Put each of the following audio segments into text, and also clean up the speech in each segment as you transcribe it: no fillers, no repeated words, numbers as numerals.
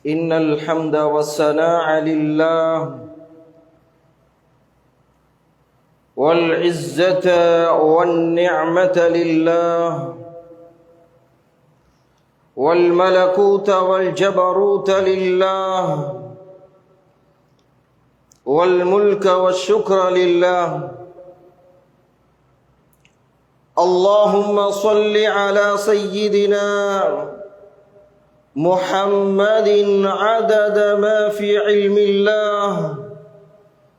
إن الحمد والثناء لله والعزة والنعمة لله والملكوت والجبروت لله والملك والشكر لله. اللهم صل على سيدنا محمد عدد ما في علم الله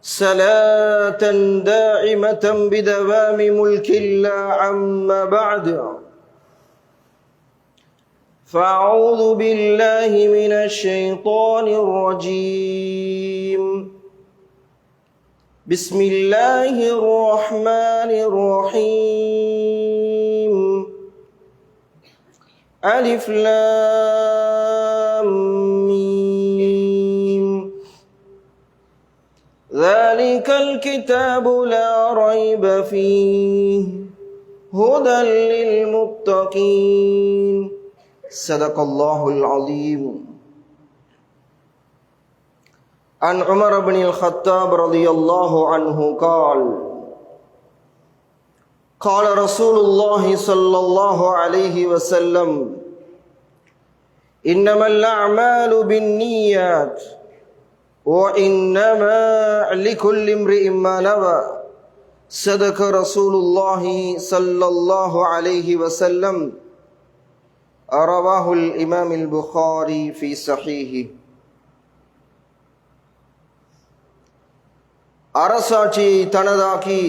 صلاة دائمة بدوام ملك الله. عما بعد، فأعوذ بالله من الشيطان الرجيم. بسم الله الرحمن الرحيم. ألف لام ميم. ذلك الكتاب لا ريب فيه هدى للمتقين. صدق الله العظيم. عن عمر بن الخطاب رضي الله عنه قال رسول الله صلى الله عليه وسلم: إنما الأعمال بالنيات وإنما لكل امرئ ما نوى. صدق رسول الله صلى الله عليه وسلم. رواه الإمام البخاري في صحيحه. அரசாட்சியை தனதாக்கி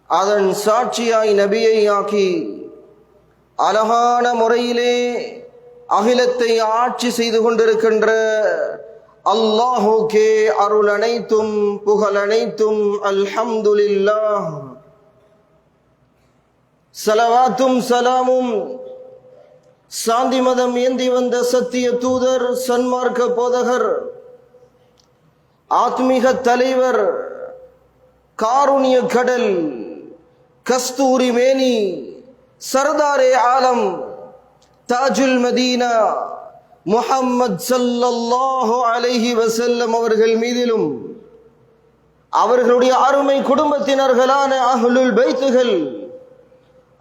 அதன் சாட்சியாய் நபியை ஆக்கி அழகான முறையிலே அகிலத்தை ஆட்சி செய்து கொண்டிருக்கின்ற அல்லாஹுக்கே அருள் அனைத்தும் புகழ் அனைத்தும். அல்ஹம்துலில்லாஹ். ஸலவாத்தும் சலாமும் சாந்தி மதம் ஏந்தி வந்த சத்திய தூதர், சன்மார்க்க போதகர், ஆத்மீக தலைவர், காருண்ய கடல், கஸ்தூரி மேனி, சர்தாரே ஆலம், தாஜுல் மதீனா முஹம்மது ஸல்லல்லாஹு அலைஹி வஸல்லம் அவர்கள் மீதிலும் அவர்களுடைய அருமை குடும்பத்தினர்களான அஹ்லுல் பைத்துகள்,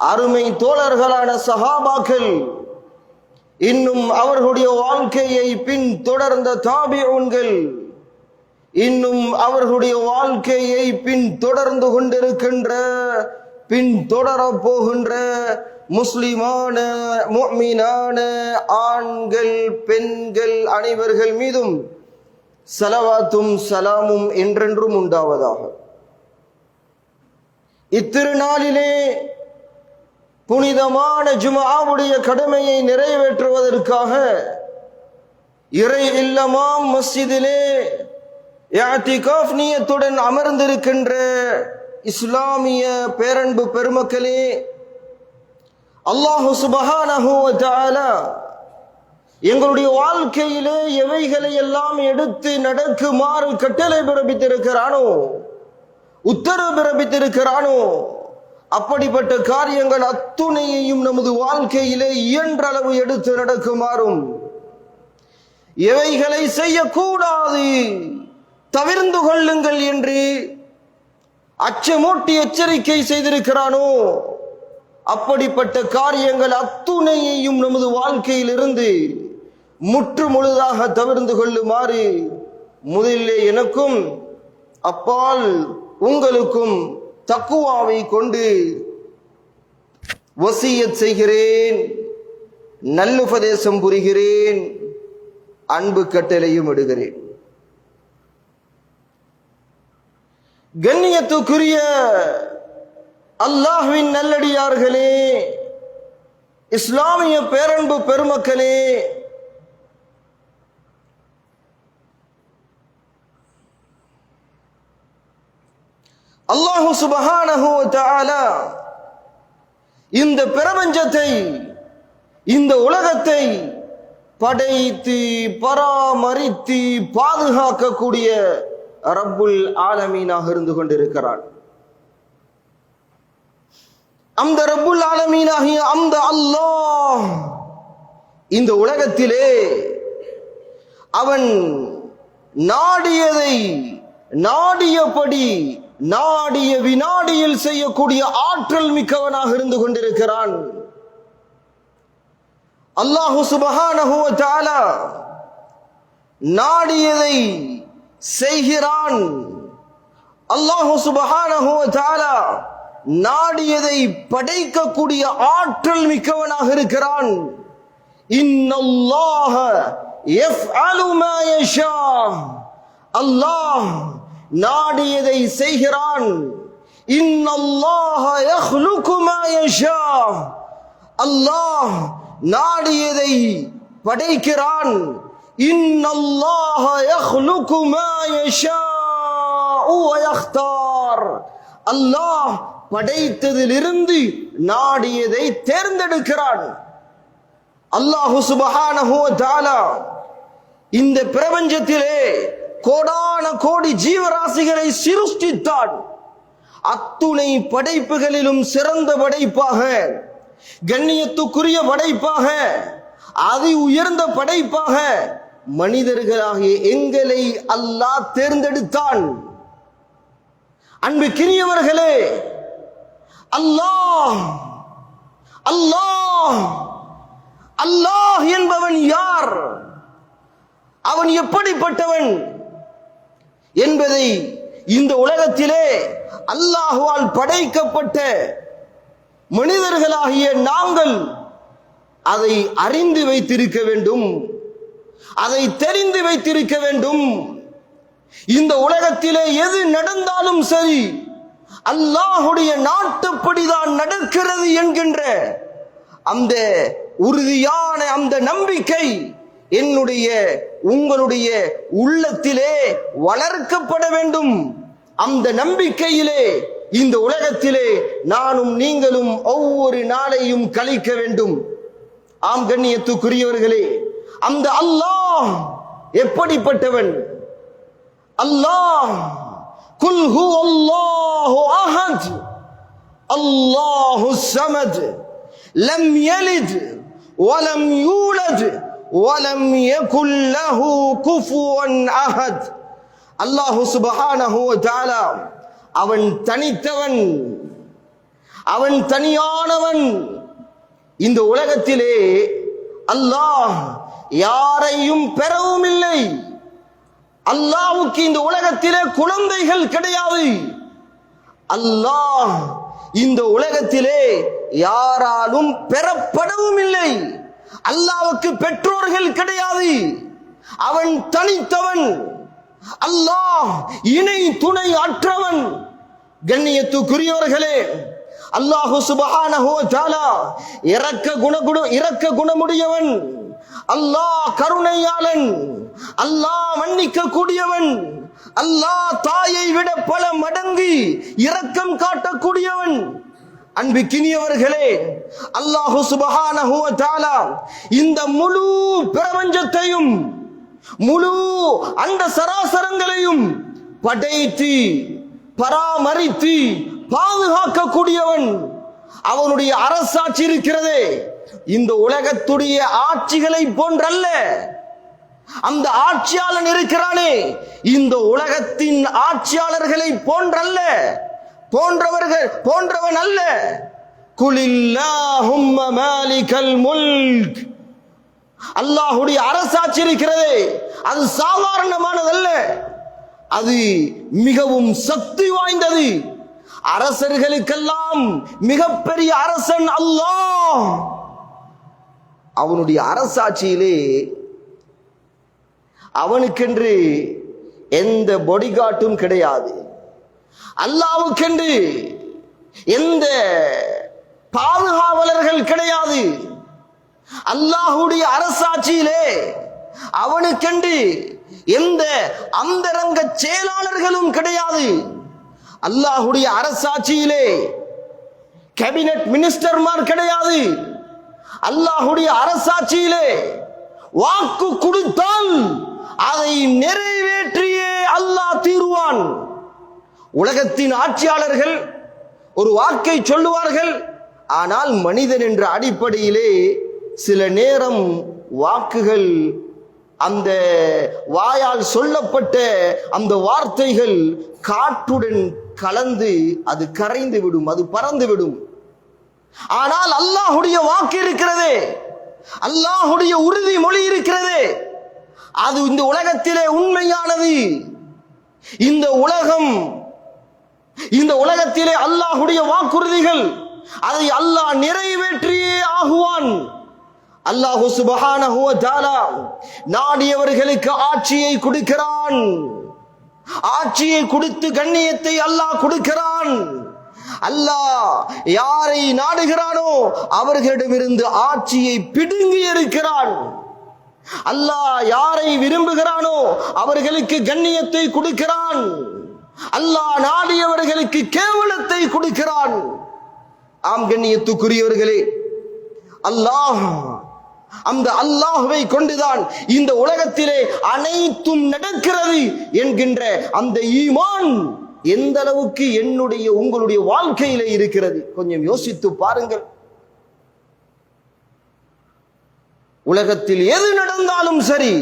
அருமை தோழர்களான சஹாபாக்கள், இன்னும் அவர்களுடைய வாழ்க்கையை பின் தொடர்ந்த தாபிஊன்கள், இன்னும் அவர்களுடைய வாழ்க்கையை பின் தொடர்ந்து கொண்டிருக்கின்ற, பின் தொடர போகின்ற முஸ்லிமான முஃமினான ஆண்கள் பெண்கள் அனைவர்கள் மீதும் ஸலவாத்தும் சலாமும் என்றென்றும் உண்டாவதாக. இத்திருநாளிலே புனிதமான ஜும்ஆவுடைய கடமையை நிறைவேற்றுவதற்காக இறை இல்லமாம் மஸ்ஜிதிலே இஅ்திகாஃப் நியத்துடன் அமர்ந்திருக்கின்ற இஸ்லாமிய பேரன்பு பெருமக்களே, அல்லாஹு சுப்ஹானஹு வ தஆலா எங்களுடைய வாழ்க்கையிலே எவைகளை எல்லாம் எடுத்து நடக்குமாறு கட்டளை பிறப்பித்திருக்கிறானோ, உத்தரவு பிறப்பித்திருக்கிறானோ, அப்படிப்பட்ட காரியங்கள் அத்துணையையும் நமது வாழ்க்கையிலே இயன்றளவு எடுத்து நடக்குமாறும், எவைகளை செய்யக்கூடாது தவிர்ந்து கொள்ளுங்கள் என்று அச்சமூட்டி எச்சரிக்கை செய்திருக்கிறானோ, அப்படிப்பட்ட காரியங்கள் அத்துணையையும் நமது வாழ்க்கையிலிருந்து முற்று முழுதாக தவிர்ந்து கொள்ளுமாறு முதலிலே எனக்கும் அப்பால் உங்களுக்கும் தக்குவாவை கொண்டு வசியத் செய்கிறேன், நல்லுபதேசம் புரிகிறேன், அன்பு கட்டளையும் இடுகிறேன். கண்ணியத்துக்குரிய அல்லாஹ்வின் நல்லடியார்களே, இஸ்லாமிய பேரன்பு பெருமக்களே, அல்லாஹு சுப்ஹானஹு வ தஆலா இந்த பிரபஞ்சத்தை, இந்த உலகத்தை படைத்து பராமரித்து பாதுகாக்கக்கூடிய ரப்புல் ஆலமீனாக இருந்து கொண்டிருக்கிறான். அந்த ரப்புல் ஆலமீனாகிய அந்த அல்லாஹ் இந்த உலகத்திலே அவன் நாடியதை நாடியபடி நாடிய வினாடியில் செய்யக்கூடிய ஆற்றல் மிக்கவனாக இருந்து கொண்டிருக்கிறான். அல்லாஹு சுப்ஹானஹு வ தஆலா நாடியதை செய்கிறான். அல்லாஹு சுப்ஹானஹு வ தஆலா நாடியதை படைக்கக்கூடிய ஆற்றல் மிக்கவனாக இருக்கிறான். இன்னல்லாஹ யஃஅலு மா யஷா. அல்லாஹ் நாடியதை செய்கிறான். இன்னல்லாஹ யஹ்லுகு மா யஷா. அல்லாஹ் நாடியதை படைக்கிறான். இன்னல்லாஹ யஹ்லுகு மா யஷா வ யக்தார். அல்லாஹ் படைத்ததிலிருந்து நாடியதை தேர்ந்தெடுக்கிறான். அல்லாஹு சுப்ஹானஹு வ தஆலா இந்த பிரபஞ்சத்திலே கோடான கோடி ஜீவராசிகளை சிருஷ்டித்தான். அத்துணை படைப்புகளிலும் சிறந்த படைப்பாக, கண்ணியத்துக்குரிய படைப்பாக, அதி உயர்ந்த படைப்பாக மனிதர்களாகிய எங்களை அல்லாஹ் தேர்ந்தெடுத்தான். அன்புக்கினியவர்களே, அல்லாஹ் அல்லாஹ் அல்லாஹ் என்பவன் யார், அவன் எப்படிப்பட்டவன் என்பதை இந்த உலகத்திலே அல்லாஹ்வால் படைக்கப்பட்ட மனிதர்களாகிய நாங்கள் அதை அறிந்து வைத்திருக்க வேண்டும், அதை தெரிந்து வைத்திருக்க வேண்டும். இந்த உலகத்திலே எது நடந்தாலும் சரி அல்லாஹ்வுடைய நாட்டுப்படிதான் நடக்கிறது என்கின்ற அந்த உறுதியான அந்த நம்பிக்கை என்னுடைய உங்களுடைய உள்ளத்திலே வளர்க்கப்பட வேண்டும். அந்த நம்பிக்கையிலே இந்த உலகத்திலே நானும் நீங்களும் ஒவ்வொரு நாளையும் கழிக்க வேண்டும். ஆம் கண்ணியத்துக்குரியவர்களே, அந்த அல்லாஹ் எப்படிப்பட்டவன்? அல்லாஹ் குல் ஹுவல்லாஹு அஹத் அல்லாஹு ஸமத் லம் யலித் வலம் யூலத் வலம் யகுல் லஹு குஃபுவன் அஹத். அல்லாஹு சுப்ஹானஹு வ தஆலா அவன் தனித்தவன், அவன் தனியானவன். இந்த உலகத்திலே அல்லாஹ் யாரையும் பெறவும் இல்லை. அல்லாஹ்வுக்கு இந்த உலகத்திலே குழந்தைகள் கிடையாது. அல்லாஹ் இந்த உலகத்திலே யாராலும் பெறப்படவும் இல்லை. அல்லாஹ்வுக்கு பெற்றோர்கள் கிடையாது. அவன் தனித்தவன். அல்லாஹ் இணை துணை அற்றவன். கண்ணியத்துக்குரியவர்களே, அல்லாஹு சுப்ஹானஹு வ தஆலா இரக்க குணமுடையவன். அல்லாஹ் கருணையாளன். அல்லாஹ் மன்னிக்க கூடியவன். அல்லாஹ் தாயை விட பல மடங்கு இரக்கம் காட்டக்கூடியவன். அன்பிக்கினியவர்களே, அல்லாஹு சுப்ஹானஹு வ தஆலா இந்த முழு பிரபஞ்சத்தையும் முழு அந்த சராசரங்களையும் படைத்து பராமரித்து பாதுகாக்கக்கூடியவன். அவனுடைய அரசாட்சி இருக்கிறதே இந்த உலகத்துடைய ஆட்சிகளை போன்றல்ல. அந்த ஆட்சியாளன் இருக்கிறானே இந்த உலகத்தின் ஆட்சியாளர்களை போன்றல்ல, போன்றவன் அல்ல. குலில்லாஹும்ம மாலிகல் முல்க். அல்லாஹ்வுடைய அரசாட்சி இருக்கிறதே அது சாதாரணமானதல்ல, அது மிகவும் சக்தி வாய்ந்தது. அரசர்களுக்கெல்லாம் மிகப்பெரிய அரசன் அல்லாஹ். அவனுடைய அரசாட்சியிலே அவனுக்கென்று எந்த பாடிகார்டும் கிடையாது. அல்லாஹ்வுக்கென்று எந்த பாதுகாவலர்கள் கிடையாது. அல்லாஹ்வுடைய அரசாட்சியிலே அவனுக்கென்று எந்த அந்தரங்க செயலாளர்களும் கிடையாது. அல்லாஹ்வுடைய அரசாட்சியிலே கேபினட் மினிஸ்டர்மார் கிடையாது. அல்லாஹ்வுடைய அரசாட்சியிலே வாக்கு கொடுத்தால் அதை நிறைவேற்றியே அல்லாஹ் தீருவான். உலகத்தின் ஆட்சியாளர்கள் ஒரு வாக்கை சொல்லுவார்கள், ஆனால் மனிதன் என்ற அடிப்படையிலே சில நேரம் வாக்குகள் அந்த வாயால் சொல்லப்பட்ட அந்த வார்த்தைகள் காற்றுடன் கலந்து அது கரைந்து விடும், அது பறந்து விடும். ஆனால் அல்லாஹ்வுடைய வாக்கு இருக்கிறதே, அல்லாஹ்வுடைய உறுதி மொழி இருக்கிறதே, அது இந்த உலகத்திலே உண்மையானது. இந்த உலகத்திலே அல்லாஹ்வுடைய வாக்குறுதிகள், அதை அல்லாஹ் நிறைவேற்றியே ஆகுவான். அல்லாஹ் சுப்ஹானஹு வ தஆலா நாடியவர்களுக்கு ஆட்சியை கொடுக்கிறான். ஆட்சியை கொடுத்து கண்ணியத்தை அல்லாஹ் கொடுக்கிறான். அல்லாஹ் யாரை நாடுகிறானோ அவர்களிடமிருந்து ஆட்சியை பிடுங்கி இருக்கிறான். அல்லாஹ் யாரை விரும்புகிறானோ அவர்களுக்கு கண்ணியத்தை கொடுக்கிறான். அல்லாஹ் நாடியவர்களுக்கு கேவலத்தை கொடுக்கிறான். ஆம் கண்ணியத்துக்குரியவர்களே, அல்லாஹ், அந்த அல்லாஹ்வை கொண்டுதான் இந்த உலகத்திலே அனைத்தும் நடக்கிறது என்கின்ற அந்த ஈமான் எந்த அளவுக்கு என்னுடைய உங்களுடைய வாழ்க்கையிலே இருக்கிறது கொஞ்சம் யோசித்து பாருங்கள். உலகத்தில் எது நடந்தாலும் சரி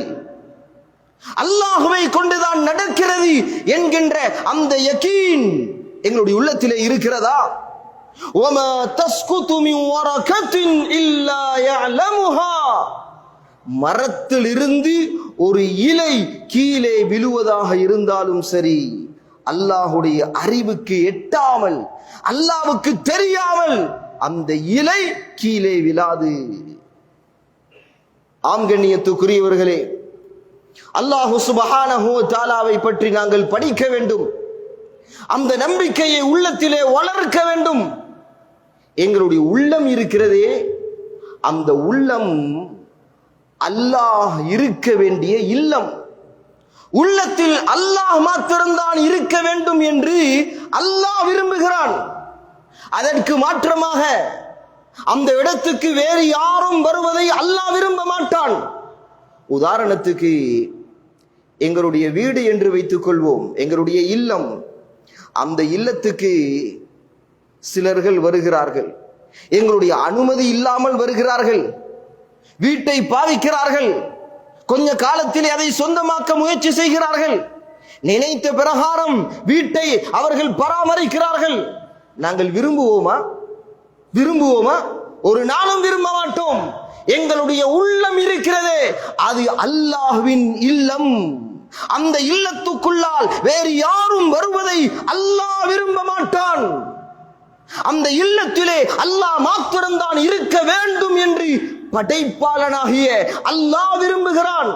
அல்லாஹ்வை கொண்டுதான் நடக்கிறது என்கின்ற அந்த யகீன் எங்களுடைய உள்ளத்திலே இருக்கிறதா? وَمَا تَسْقُطُ مِنْ وَرَقَةٍ إِلَّا يَعْلَمُهَا. மரத்திலிருந்து ஒரு இலை கீழே விழுவதாக இருந்தாலும் சரி, அல்லாஹ்வுடைய அறிவுக்கு எட்டாமல், அல்லாஹ்வுக்கு தெரியாமல் அந்த இலை கீழே விழாது. ஆம் கண்ணியத்துக்குரியவர்களே, அல்லாஹ் சுப்ஹானஹு வ தஆலாவை பற்றி நாங்கள் படிக்க வேண்டும். அந்த நம்பிக்கையை உள்ளத்திலே வளர்க்க வேண்டும். எங்களுடைய உள்ளம் இருக்கிறதே, அந்த உள்ளம் அல்லாஹ் இருக்க வேண்டிய இல்லம். உள்ளத்தில் அல்லாஹ் மாத்திரம்தான் இருக்க வேண்டும் என்று அல்லாஹ் விரும்புகிறான். அதற்கு மாற்றமாக அந்த இடத்துக்கு வேறு யாரும் வருவதை அல்லாஹ் விரும்ப மாட்டான். உதாரணத்துக்கு எங்களுடைய வீடு என்று வைத்துக் கொள்வோம், எங்களுடைய இல்லம். அந்த இல்லத்துக்கு சிலர்கள் வருகிறார்கள், எங்களுடைய அனுமதி இல்லாமல் வருகிறார்கள், வீட்டை பாவிக்கிறார்கள், கொஞ்ச காலத்தில் அதை சொந்தமாக்க முயற்சி செய்கிறார்கள், நினைத்த பிரகாரம் வீட்டை அவர்கள் பராமரிக்கிறார்கள். நாங்கள் விரும்புவோமா? ஒரு நாளும் விரும்ப மாட்டோம். எங்களுடைய உள்ளம் இருக்கிறதே, அது அல்லாஹ்வின் இல்லம். அந்த இல்லத்துக்குள்ளால் வேறு யாரும் வருவதை அல்லாஹ் விரும்ப மாட்டான். அந்த இல்லத்திலே அல்லாஹ் மாத்திரம்தான் இருக்க வேண்டும் என்று படைப்பாளனாகிய அல்லாஹ் விரும்புகிறான்.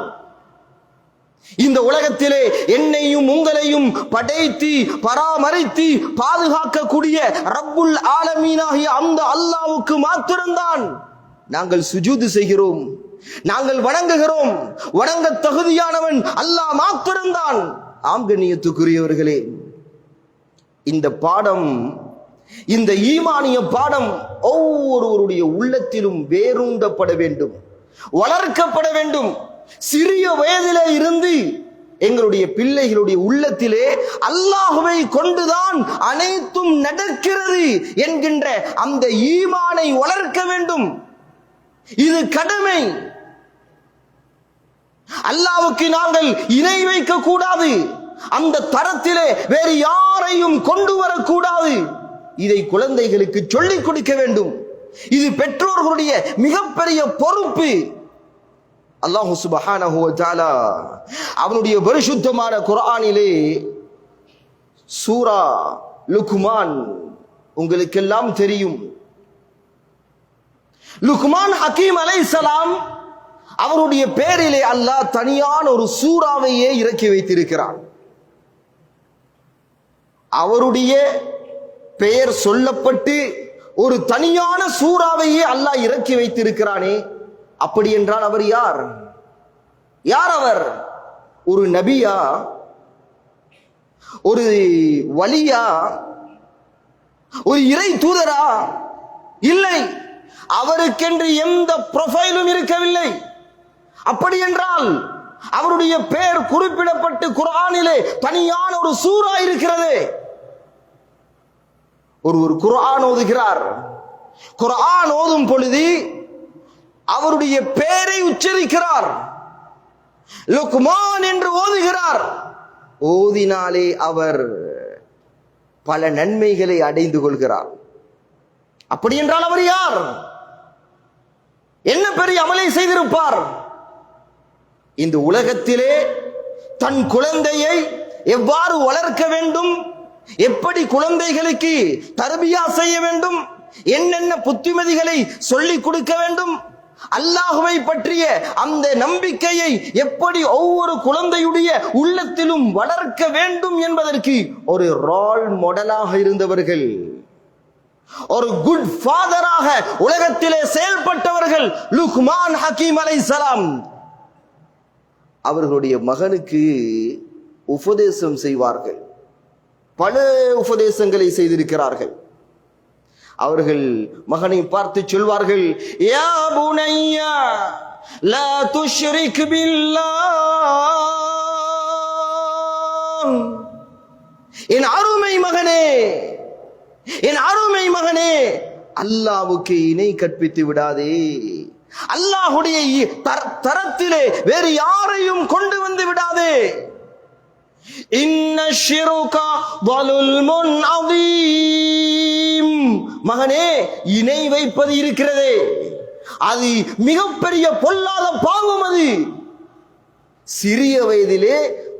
இந்த உலகத்திலே என்னையும் உங்களையும் படைத்து பராமரித்து பாதுகாக்கக்கூடிய ரப்புல் ஆலமீனாகிய அந்த அல்லாஹ்வுக்கு மாத்திரம்தான் நாங்கள் சுஜூது செய்கிறோம், நாங்கள் வணங்குகிறோம். வணங்க தகுதியானவன் அல்லாஹ் மாத்திரம்தான். ஆம் கண்ணியத்துக்குரியவர்களே, இந்த பாடம், இந்த ஈமானிய பாடம் ஒவ்வொருவருடைய உள்ளத்திலும் வேரூண்டப்பட வேண்டும், வளர்க்கப்பட வேண்டும். சிறிய வயதிலே இருந்து எங்களுடைய பிள்ளைகளுடைய உள்ளத்திலே அல்லாஹ்வை கொண்டுதான் அனைத்தும் நடக்கிறது என்கின்ற அந்த ஈமானை வளர்க்க வேண்டும். இது கடமை. அல்லாஹ்வுக்கு நாங்கள் இணை வைக்க கூடாது, அந்த தரத்திலே வேறு யாரையும் கொண்டு வரக்கூடாது. இதை குழந்தைகளுக்கு சொல்லிக் கொடுக்க வேண்டும். இது பெற்றோர்களுடைய மிகப்பெரிய பொறுப்பு. அல்லாஹ் சுப்ஹானஹு வ தஆலா அவனுடைய பரிசுத்தமான குர்ஆனிலே சூரா லுக்மான் உங்களுக்கெல்லாம் தெரியும். லுக்மான் ஹக்கீம் அலைஹிஸ்ஸலாம் அவருடைய பேரிலே அல்லாஹ் தனியான ஒரு சூறாவையே இறக்கி வைத்திருக்கிறான். அவருடைய பெயர் சொல்லப்பட்டு ஒரு தனியான சூறாவையே அல்லாஹ் இறக்கி வைத்திருக்கிறானே, அப்படி என்றால் அவர் யார்? அவர் ஒரு நபியா, ஒரு வலியா, ஒரு இறை தூதரா? இல்லை, அவருக்கென்று எந்த ப்ரொஃபைலும் இருக்கவில்லை. அப்படி என்றால் அவருடைய பெயர் குறிப்பிடப்பட்டு குர்ஆனிலே தனியான ஒரு சூரா இருக்கிறது. ஒரு குர்ஆன் ஓதுகிறார். குர்ஆன் ஓதும் பொழுது அவருடைய பெயரை உச்சரிக்கிறார். லுக்மான் என்று ஓதுகிறார். ஓதினாலே அவர் பல நன்மைகளை அடைந்து கொள்கிறார். அப்படி என்றால் அவர் யார்? என்ன பெரிய அமலை செய்திருப்பார்? இந்த உலகத்திலே தன் குழந்தையை எவ்வாறு வளர்க்க வேண்டும், எப்படி குழந்தைகளுக்கு தர்பியா செய்ய வேண்டும், என்னென்ன புத்திமதிகளை சொல்லிக் கொடுக்க வேண்டும், அல்லாஹுவை பற்றிய அந்த நம்பிக்கையை எப்படி ஒவ்வொரு குழந்தையுடைய உள்ளத்திலும் வளர்க்க வேண்டும் என்பதற்கு ஒரு ரோல் மாடலாக இருந்தவர்கள், ஒரு குட் ஃபாதராக உலகத்திலே செயல்பட்டவர்கள் லுக்மான் ஹக்கீம் அலைஹிஸ்ஸலாம். அவர்களுடைய மகனுக்கு உபதேசம் செய்வார்கள். பல உபதேசங்களை செய்திருக்கிறார்கள். அவர்கள் மகனை பார்த்து சொல்வார்கள், யா புனையா லா துஷ்ரிக் பில்லாஹ், என் அருமை மகனே, என் அருமை மகனே, அல்லாஹ்வுக்கு இணை கற்பித்து விடாதே, அல்லாஹ்வுடைய தரத்திலே வேறு யாரையும் கொண்டு வந்து விடாதே. இன்ன ஷிருக வலுல்முன் அதீம், மகனே, இணை வைப்பது இருக்கிறதே அது மிகப்பெரிய பொல்லாத பாவம். அது சிறிய வயதிலே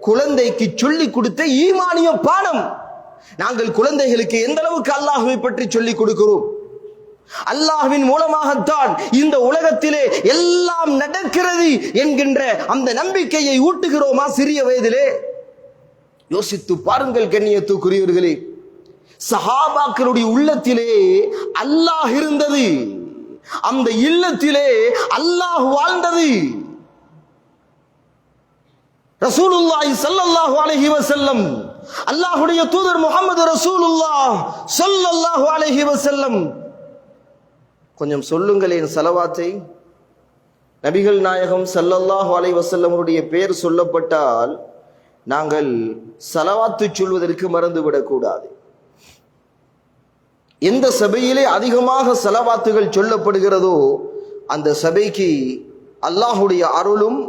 குழந்தைக்கு சொல்லிக் கொடுத்த ஈமானிய பாடம். நாங்கள் குழந்தைகளுக்கு எந்த அளவுக்கு அல்லாஹ்வை பற்றி சொல்லிக் கொடுக்கிறோம்? அல்லாஹ்வின் மூலமாகத்தான் இந்த உலகத்திலே எல்லாம் நடக்கிறது என்கின்ற அந்த நம்பிக்கையை ஊட்டுகிறோமா சிறிய வயதிலே? யோசித்து பாருங்கள் கண்ணியத்துக்குரியவர்களே, சஹாபாக்களுடைய உள்ளத்திலே அல்லாஹ் இருந்தது, அந்த இல்லத்திலே அல்லாஹ் வாழ்ந்தது. ரசூலுல்லாஹி ஸல்லல்லாஹு அலைஹி வஸல்லம், அல்லாஹ்வுடைய தூதர் முஹம்மது ரசூலுல்லாஹ் ஸல்லல்லாஹு அலைஹி வஸல்லம், கொஞ்சம் சொல்லுங்களேன் ஸலவாத்தை. நபிகள் நாயகம் ஸல்லல்லாஹு அலைஹி வஸல்லம் உடைய பெயர் சொல்லப்பட்டால் நாங்கள் ஸலவாத்து சொல்வதற்கு மறந்துவிடக் கூடாது. எந்த சபையிலே அதிகமாக ஸலவாத்துகள் சொல்லப்படுகிறதோ அந்த சபைக்கு அல்லாஹ்வுடைய அருளும்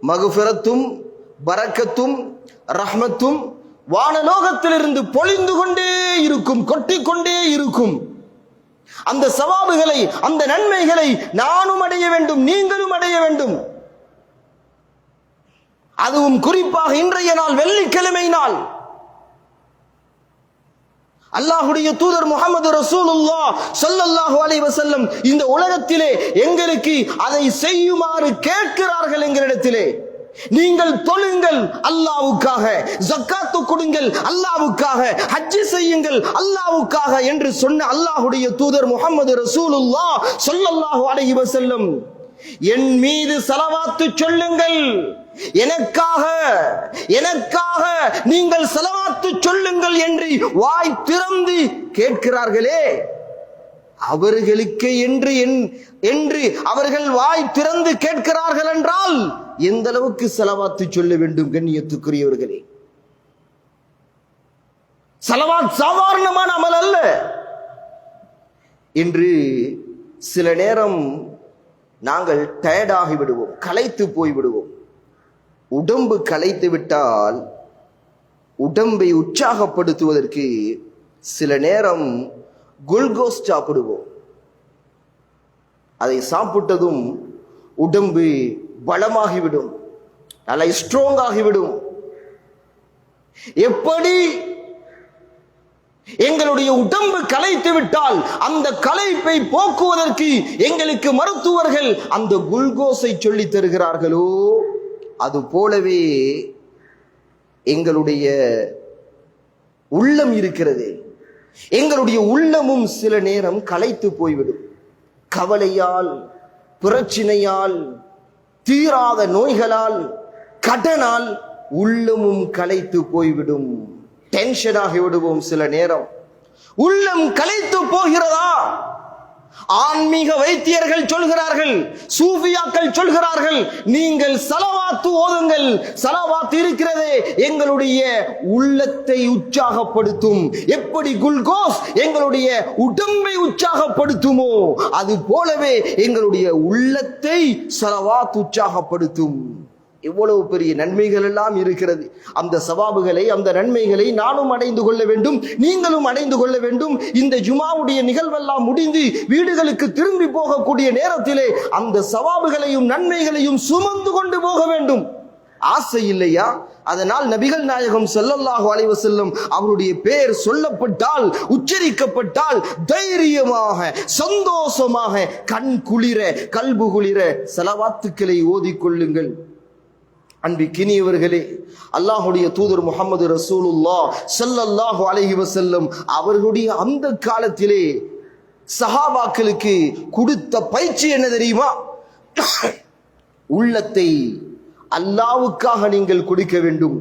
மக்ஃபிரத்தும் பரக்கத்தும் ரஹ்மத்தும் வானலோகத்திலிருந்து பொழிந்து கொண்டே இருக்கும், கொட்டிக்கொண்டே இருக்கும். அந்த சவாபுகளை, அந்த நன்மைகளை நானும் அடைய வேண்டும், நீங்களும் அடைய வேண்டும். அதுவும் குறிப்பாக இன்றைய நாள் வெள்ளிக்கிழமை நாள் அல்லாஹ்வுடைய தூதர் முஹம்மது ரசூலுல்லாஹ் ஸல்லல்லாஹு அலைஹி வஸல்லம் இந்த உலகத்திலே எங்களுக்கு அதை செய்யுமாறு கேட்கிறார்கள். எங்களிடத்திலே நீங்கள் தொழுங்கள் அல்லாஹ்வுக்காக, ஜக்காத்து கொடுங்கள் அல்லாஹ்வுக்காக, ஹஜ் செய்யுங்கள் அல்லாஹ்வுக்காக என்று சொன்ன அல்லாஹ்வுடைய தூதர் முஹம்மது ரசூலுல்லாஹ் ஸல்லல்லாஹு அலைஹி வஸல்லம், என் மீது ஸலவாத்து சொல்லுங்கள், எனக்காக எனக்காக நீங்கள் ஸலவாத்து சொல்லுங்கள் என்று வாய் திறந்து கேட்கிறார்களே, அவர்களுக்கு என்று அவர்கள் வாய் திறந்து கேட்கிறார்கள் என்றால் எந்த அளவுக்கு ஸலவாத்து சொல்ல வேண்டும் கண்ணியத்துக்குரியவர்களே. ஸலவாத் சாதாரணமான அமல் அல்ல. என்று சில நேரம் நாங்கள் டயர்டாகி விடுவோம், களைத்து போய் விடுவோம். உடம்பு களைத்து விட்டால் உடம்பை உற்சாகப்படுத்துவதற்கு சில நேரம் குளுக்கோஸ் சாப்பிடுவோம். அதை சாப்பிட்டதும் உடம்பு பலமாகிவிடும், நல்லா ஸ்ட்ராங் ஆகிவிடும். எப்படி எங்களுடைய உடம்பு களைத்து விட்டால் அந்த களைப்பை போக்குவதற்கு எங்களுக்கு மருத்துவர்கள் அந்த குளுக்கோஸை சொல்லி தருகிறார்களோ, அது போலவே எங்களுடைய உள்ளம் இருக்கிறது. எங்களுடைய உள்ளமும் சில நேரம் களைத்து போய்விடும். கவலையால், பிரச்சனையால், தீராத நோய்களால், கடனால் உள்ளமும் களைத்து போய்விடும். டென்ஷன் ஆகி விடுவோம். சில நேரம் உள்ளம் களைத்து போகிறதா? ஆன்மீக வைத்தியர்கள் சொல்கிறார்கள், சூஃபியாக்கள் சொல்கிறார்கள், நீங்கள் ஸலவாத்து ஓதுங்கள். ஸலவாத்து இருக்கிறதே எங்களுடைய உள்ளத்தை உற்சாகப்படுத்தும். எப்படி குளுக்கோஸ் எங்களுடைய உடம்பை உற்சாகப்படுத்துமோ அது போலவே எங்களுடைய உள்ளத்தை ஸலவாத் உற்சாகப்படுத்தும். எவ்வளவு பெரிய நன்மைகள் எல்லாம் இருக்கிறது. அந்த சவாபுகளை, அந்த நன்மைகளை நானும் அடைந்து கொள்ள வேண்டும், நீங்களும் அடைந்து கொள்ள வேண்டும். இந்த ஜுமாவுடைய நிகழ்வெல்லாம் முடிந்து வீடுகளுக்கு திரும்பி போகக்கூடிய நேரத்திலே அந்த சவாபுகளையும் நன்மைகளையும் சுமந்து கொண்டு போக வேண்டும். ஆசை இல்லையா? அதனால் நபிகள் நாயகம் ஸல்லல்லாஹு அலைஹி வஸல்லம் அவருடைய பெயர் சொல்லப்பட்டால், உச்சரிக்கப்பட்டால் தைரியமாக, சந்தோஷமாக, கண் குளிர, கல்பு குளிர ஸலவாத்துக்களை ஓதிக்கொள்ளுங்கள். அன்பிக்கினியவர்களே, அல்லாஹ்வுடைய தூதர் முஹம்மது ரசூலுல்லாஹ் ஸல்லல்லாஹு அலைஹி வஸல்லம் அவர்களுடைய அந்த காலத்திலே சஹாபாக்களுக்கு கொடுத்த பயிற்சி என்ன தெரியுமா? உள்ளத்தை அல்லாஹ்வுக்காக நீங்கள் கொடுக்க வேண்டும்.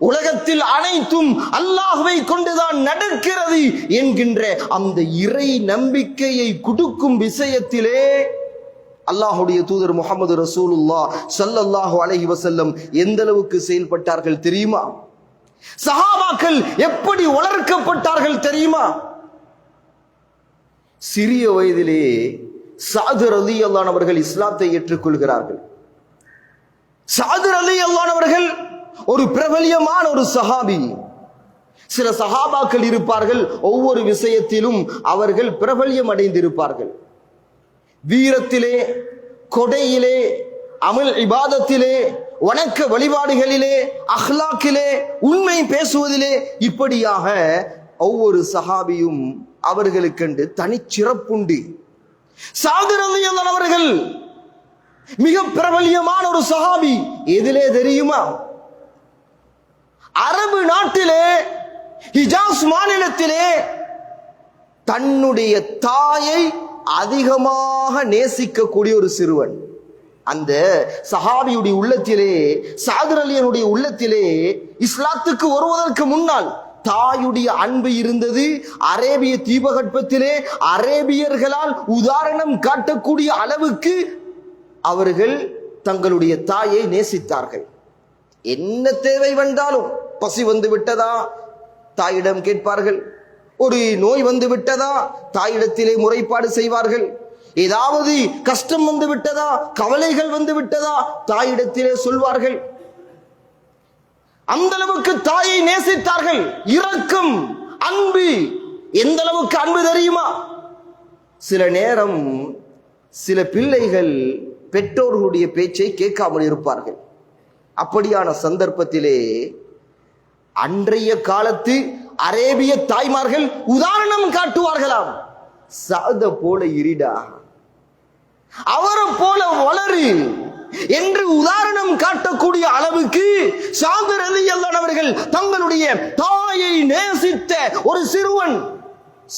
உலகத்தில் அனைத்தும் அல்லாஹ்வை கொண்டுதான் நடக்கிறது என்கின்ற அந்த இறை நம்பிக்கையை கொடுக்கும் விஷயத்திலே அல்லாஹ்வுடைய தூதர் முஹம்மது ரசூலுல்லாஹ் ஸல்லல்லாஹு அலைஹி வஸல்லம் எந்த அளவுக்கு செயல்பட்டார்கள் தெரியுமா? சஹாபாக்கள் எப்படி வளர்க்கப்பட்டார்கள் தெரியுமா? சிறிய வயதிலே சஅத் ரலியல்லாஹு அன்ஹு அவர்கள் இஸ்லாத்தை ஏற்றுக்கொள்கிறார்கள். சஅத் ரலியல்லாஹு அன்ஹு அவர்கள் ஒரு பிரபல்யமான ஒரு சஹாபி. சில சஹாபாக்கள் இருப்பார்கள், ஒவ்வொரு விஷயத்திலும் அவர்கள் பிரபல்யம் அடைந்திருப்பார்கள். வீரத்திலே, கொடையிலே, அமல் இபாதத்திலே, வணக்க வழிபாடுகளிலே, அஹ்லாக்கிலே, உண்மை பேசுவதிலே, இப்படியாக ஒவ்வொரு சஹாபியும் அவர்களுக்கென்று தனிச்சிறப்புண்டு. சஅத் ரலியல்லாஹு அன்ஹு அவர்கள் மிக பிரபல்யமான ஒரு சஹாபி. எதிலே தெரியுமா? அரபு நாட்டிலே, ஹிஜாஸ் மாநிலத்திலே தன்னுடைய தாயை அதிகமாக நேசிக்கக்கூடிய ஒரு சிறுவன். அந்த சஹாபியுடைய உள்ளத்திலே, சஅத் ரலியனுடைய உள்ளத்திலே இஸ்லாத்துக்கு வருவதற்கு முன்னால் தாயுடைய அன்பு இருந்தது. அரேபிய தீபகற்பத்திலே அரேபியர்களால் உதாரணம் காட்டக்கூடிய அளவுக்கு அவர்கள் தங்களுடைய தாயை நேசித்தார்கள். என்ன தேவை வந்தாலும், பசி வந்து விட்டதா தாயிடம் கேட்பார்கள், ஒரு நோய் வந்து விட்டதா தாயிடத்திலே முறைப்பாடு செய்வார்கள், ஏதாவது கஷ்டம் வந்து விட்டதா, கவலைகள் வந்து விட்டதா தாயிடத்திலே சொல்வார்கள். அந்த அளவுக்கு தாயை நேசித்தார்கள். இரக்கம், அன்பு. எந்த அளவுக்கு அன்பு தெரியுமா? சில நேரம் சில பிள்ளைகள் பெற்றோர்களுடைய பேச்சை கேட்காமல் இருப்பார்கள். அப்படியான சந்தர்ப்பத்திலே அன்றைய காலத்து அரேபிய தாய்மார்கள் உதாரணம் காட்டுவார்களாம். சஅத போல இருடா, அவரை போல வளரு என்று உதாரணம் காட்டக்கூடிய அளவுக்கு சஅத் ரலியல்லாஹு அன்ஹு அவர்கள் தங்களுடைய தாயை நேசித்த ஒரு சிறுவன்.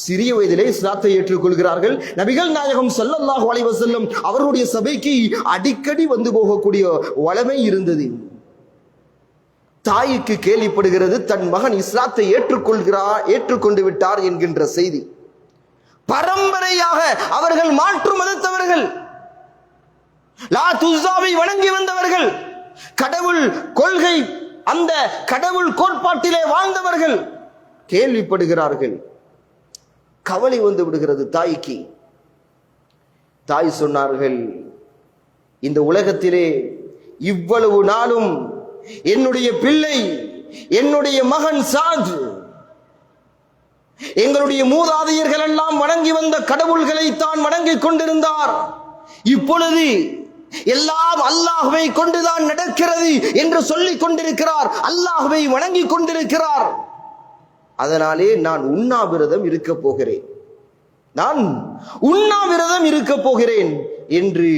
சிறிய வயதிலே இஸ்லாத்தை ஏற்றுக்கொள்கிறார்கள். நபிகள் நாயகம் ஸல்லல்லாஹு அலைஹி வஸல்லம் அவர்களுடைய சபைக்கு அடிக்கடி வந்து போகக்கூடிய வளமை இருந்தது. தாய்க்கு கேள்விப்படுகிறது, தன் மகன் இஸ்லாத்தை ஏற்றுக்கொண்டு விட்டார் என்கின்ற செய்தி. பரம்பரையாக அவர்கள் மாற்று மதத்தவர்கள், லாத் உஸ்ஸாவை வணங்கி வந்தவர்கள், கடவுள் கொள்கை, அந்த கடவுள் கோட்பாட்டிலே வாழ்ந்தவர்கள். கேள்விப்படுகிறார்கள், கவலை வந்து விடுகிறது தாய்க்கு. தாய் சொன்னார்கள், இந்த உலகத்திலே இவ்வளவு நாளும் என்னுடைய பிள்ளை, என்னுடைய மகன் சஅத், எங்களுடைய மூதாதையர்கள் எல்லாம் வணங்கி வந்த கடவுள்களை தான் வணங்கிக் கொண்டிருந்தார். இப்பொழுது எல்லாம் அல்லாஹ்வை கொண்டுதான் நடக்கிறது என்று சொல்லிக் கொண்டிருக்கிறார், அல்லாஹ்வை வணங்கி கொண்டிருக்கிறார். அதனாலே நான் உண்ணாவிரதம் இருக்க போகிறேன், நான் உண்ணாவிரதம் இருக்க போகிறேன் என்று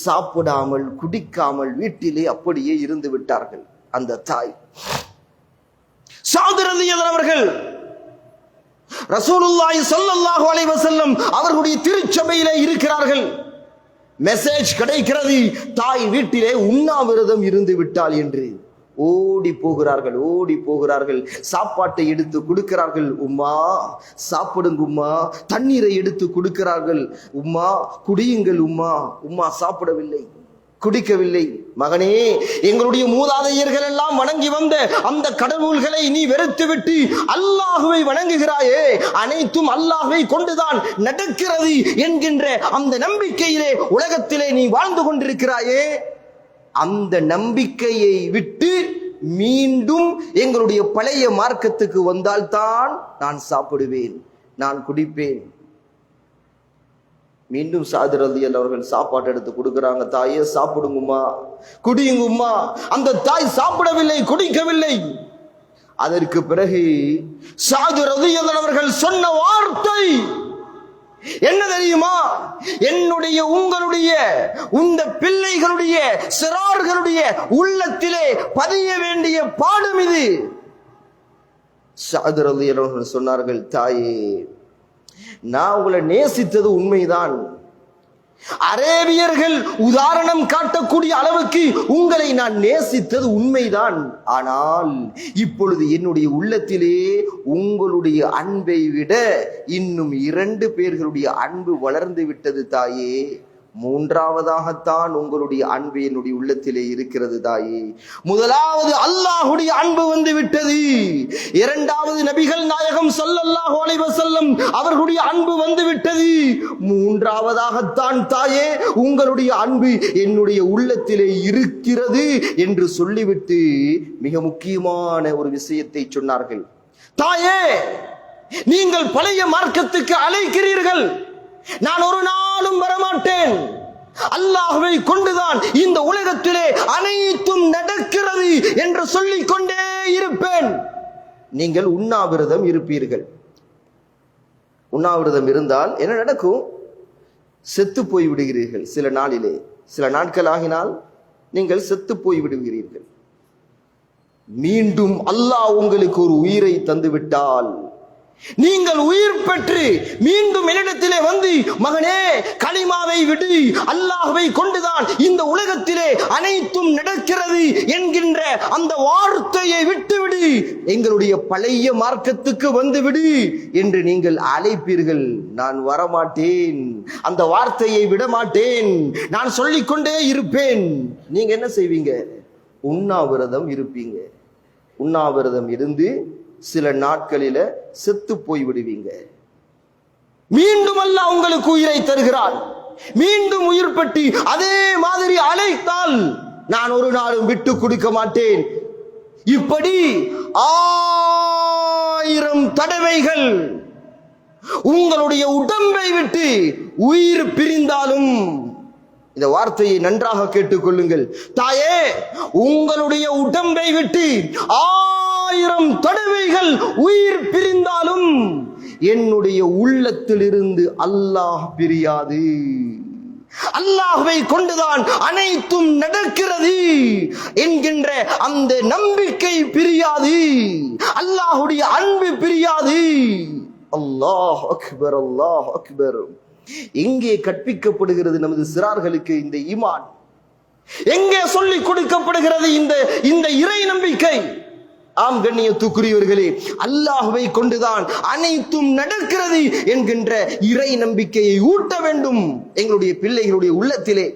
சாப்பிடாமல் குடிக்காமல் வீட்டிலே அப்படியே இருந்து விட்டார்கள் அந்த தாய். சஅத் ரலியல்லாஹு அன்ஹு அவர்கள் ரசூலுல்லாஹி ஸல்லல்லாஹு அலைஹி வஸல்லம் அவர்களுடைய திருச்சபையிலே இருக்கிறார்கள். மெசேஜ் கிடைக்கிறது, தாய் வீட்டிலே உண்ணாவிரதம் இருந்து விட்டாள் என்று. ஓடி போகிறார்கள், சாப்பாட்டை எடுத்து கொடுக்கிறார்கள். உம்மா சாப்பிடுங்க உம்மா. தண்ணீரை எடுத்து கொடுக்கிறார்கள். உம்மா குடியுங்கள் உம்மா. உம்மா சாப்பிடவில்லை, குடிக்கவில்லை. மகனே, எங்களுடைய மூதாதையர்கள் எல்லாம் வணங்கி வந்த அந்த கடவுள்களை நீ வெறுத்து விட்டு அல்லாஹ்வை வணங்குகிறாயே, அனைத்தும் அல்லாஹ்வை கொண்டுதான் நடக்கிறது என்கின்ற அந்த நம்பிக்கையிலே உலகத்திலே நீ வாழ்ந்து கொண்டிருக்கிறாயே, அந்த நம்பிக்கையை விட்டு மீண்டும் எங்களுடைய பழைய மார்க்கத்துக்கு வந்தால்தான் நான் சாப்பிடுவேன், நான் குடிப்பேன். மீண்டும் சாத் ரலியல்லாஹு அவர்கள் சாப்பாடு எடுத்து கொடுக்குறாங்க. தாயே சாப்பிடுங்கம்மா, குடியுங்கம்மா. அந்த தாய் சாப்பிடவில்லை, குடிக்கவில்லை. அதற்கு பிறகு சாத் ரலியல்லாஹு அவர்கள் சொன்ன வார்த்தை என்ன தெரியுமா? என்னுடைய உங்களுடைய இந்த பிள்ளைகளுடைய சிறார்களுடைய உள்ளத்திலே பதிய வேண்டிய பாடம் இது. சாத் ரலியல்லாஹு அவர்கள் சொன்னார்கள், தாயே நான் உங்களை நேசித்தது உண்மைதான். அரேபியர்கள் உதாரணம் காட்டக்கூடிய அளவுக்கு உங்களை நான் நேசித்தது உண்மைதான். ஆனால் இப்பொழுது என்னுடைய உள்ளத்திலே உங்களுடைய அன்பை விட இன்னும் 2 பேர்களுடைய அன்பு வளர்ந்து விட்டது தாயே. மூன்றாவதாகத்தான் உங்களுடைய அன்பு என்னுடைய உள்ளத்திலே இருக்கிறது தாயே. முதலாவது அல்லாஹ்வுடைய அன்பு வந்து விட்டது. இரண்டாவது நபிகள் நாயகம் ஸல்லல்லாஹு அலைஹி வஸல்லம் அவர்களுடைய அன்பு வந்து விட்டது. மூன்றாவதாகத்தான் தாயே உங்களுடைய அன்பு என்னுடைய உள்ளத்திலே இருக்கிறது என்று சொல்லிவிட்டு மிக முக்கியமான ஒரு விஷயத்தை சொன்னார்கள். தாயே, நீங்கள் பழைய மார்க்கத்துக்கு அழைக்கிறீர்கள், நான் ஒரு நாளும் வரமாட்டேன். அல்லாஹ்வை கொண்டுதான் இந்த உலகத்திலே அனைத்தும் நடக்கிறது என்று சொல்லிக் கொண்டே இருப்பேன். நீங்கள் உண்ணாவிரதம் இருப்பீர்கள். உண்ணாவிரதம் இருந்தால் என்ன நடக்கும்? செத்து போய் விடுகிறீர்கள். சில நாளிலே, சில நாட்கள் ஆகினால் நீங்கள் செத்து போய் விடுகிறீர்கள். மீண்டும் அல்லாஹ் உங்களுக்கு ஒரு உயிரை தந்து விட்டால் நீங்கள் உயிர் பெற்று மீண்டும் என்னிடத்திலே வந்து, மகனே கலிமாவை விடு, அல்லாஹ்வை கொண்டுதான் இந்த உலகத்திலே அனைத்தும் நடக்கிறது என்கின்ற அந்த வார்த்தையை விட்டுவிடு, எங்களுடைய பழைய மார்க்கத்துக்கு வந்துவிடு என்று நீங்கள் அழைப்பீர்கள். நான் வரமாட்டேன், அந்த வார்த்தையை விடமாட்டேன், நான் சொல்லிக்கொண்டே இருப்பேன். நீங்க என்ன செய்வீங்க? உண்ணாவிரதம் இருப்பீங்க. உண்ணாவிரதம் இருந்து சில நாட்களில செத்து போய் விடுவீங்க. மீண்டும் அல்லாஹ் உங்களுக்கு உயிரை தருகிறான். மீண்டும் உயிர் பெற்று அதே மாதிரி அழைத்தால் நான் ஒரு நாளும் விட்டு கொடுக்க மாட்டேன். இப்படி 1000 தடவைகள் உங்களுடைய உடம்பை விட்டு உயிர் பிரிந்தாலும், இந்த வார்த்தையை நன்றாக கேட்டுக்கொள்ளுங்கள் தாயே, உங்களுடைய உடம்பை விட்டு 1000 தடவைகள் உயிர் பிரிந்தாலும் என்னுடைய உள்ளத்திலிருந்து அல்லாஹ் பிரியாது. அல்லாஹ்வை கொண்டுதான் அனைத்தும் நடக்கிறது என்கின்ற அந்த நம்பிக்கை பிரியாது. அல்லாஹ்வுடைய அன்பு பிரியாது. அல்லாஹ் அக்பர், அல்லாஹ் அக்பர். எங்கே கற்பிக்கப்படுகிறது நமது சிறார்களுக்கு இந்த ஈமான்? எங்கே சொல்லிக் கொடுக்கப்படுகிறது இந்த இறை நம்பிக்கை? ஆம் கண்ணியத்துக்குரியவர்களே, அல்லாஹ்வை கொண்டுதான் அனைத்தும் நடக்கிறது என்கின்ற இறை நம்பிக்கையை ஊட்ட வேண்டும் எங்களுடைய பிள்ளைகளுடைய உள்ளத்திலே.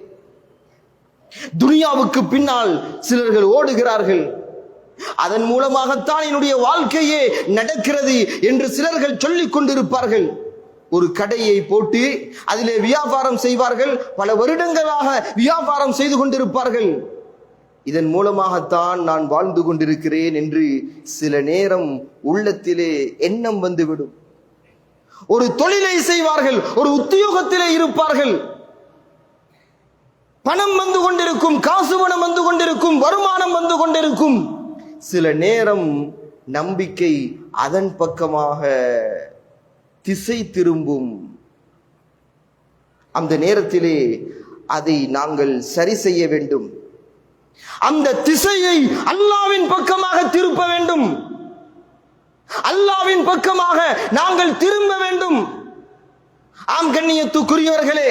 துனியாவுக்கு பின்னால் சிலர்கள் ஓடுகிறார்கள். அதன் மூலமாகத்தான் என்னுடைய வாழ்க்கையே நடக்கிறது என்று சிலர்கள் சொல்லிக் கொண்டிருப்பார்கள். ஒரு கடையை போட்டு அதிலே வியாபாரம் செய்வார்கள். பல வருடங்களாக வியாபாரம் செய்து கொண்டிருப்பார்கள். இதன் மூலமாகத்தான் நான் வாழ்ந்து கொண்டிருக்கிறேன் என்று சில நேரம் உள்ளத்திலே எண்ணம் வந்துவிடும். ஒரு தொழிலை செய்வார்கள், ஒரு உத்தியோகத்திலே இருப்பார்கள். பணம் வந்து கொண்டிருக்கும், காசு பணம் வந்து கொண்டிருக்கும், வருமானம் வந்து கொண்டிருக்கும். சில நேரம் நம்பிக்கை அதன் பக்கமாக திசை திரும்பும். அந்த நேரத்திலே அதை நாங்கள் சரி செய்ய வேண்டும். அந்த திசையை அல்லாஹ்வின் பக்கமாக திருப்ப வேண்டும். அல்லாஹ்வின் பக்கமாக நாங்கள் திரும்ப வேண்டும். ஆம் கண்ணியத்துக்குரியவர்களே,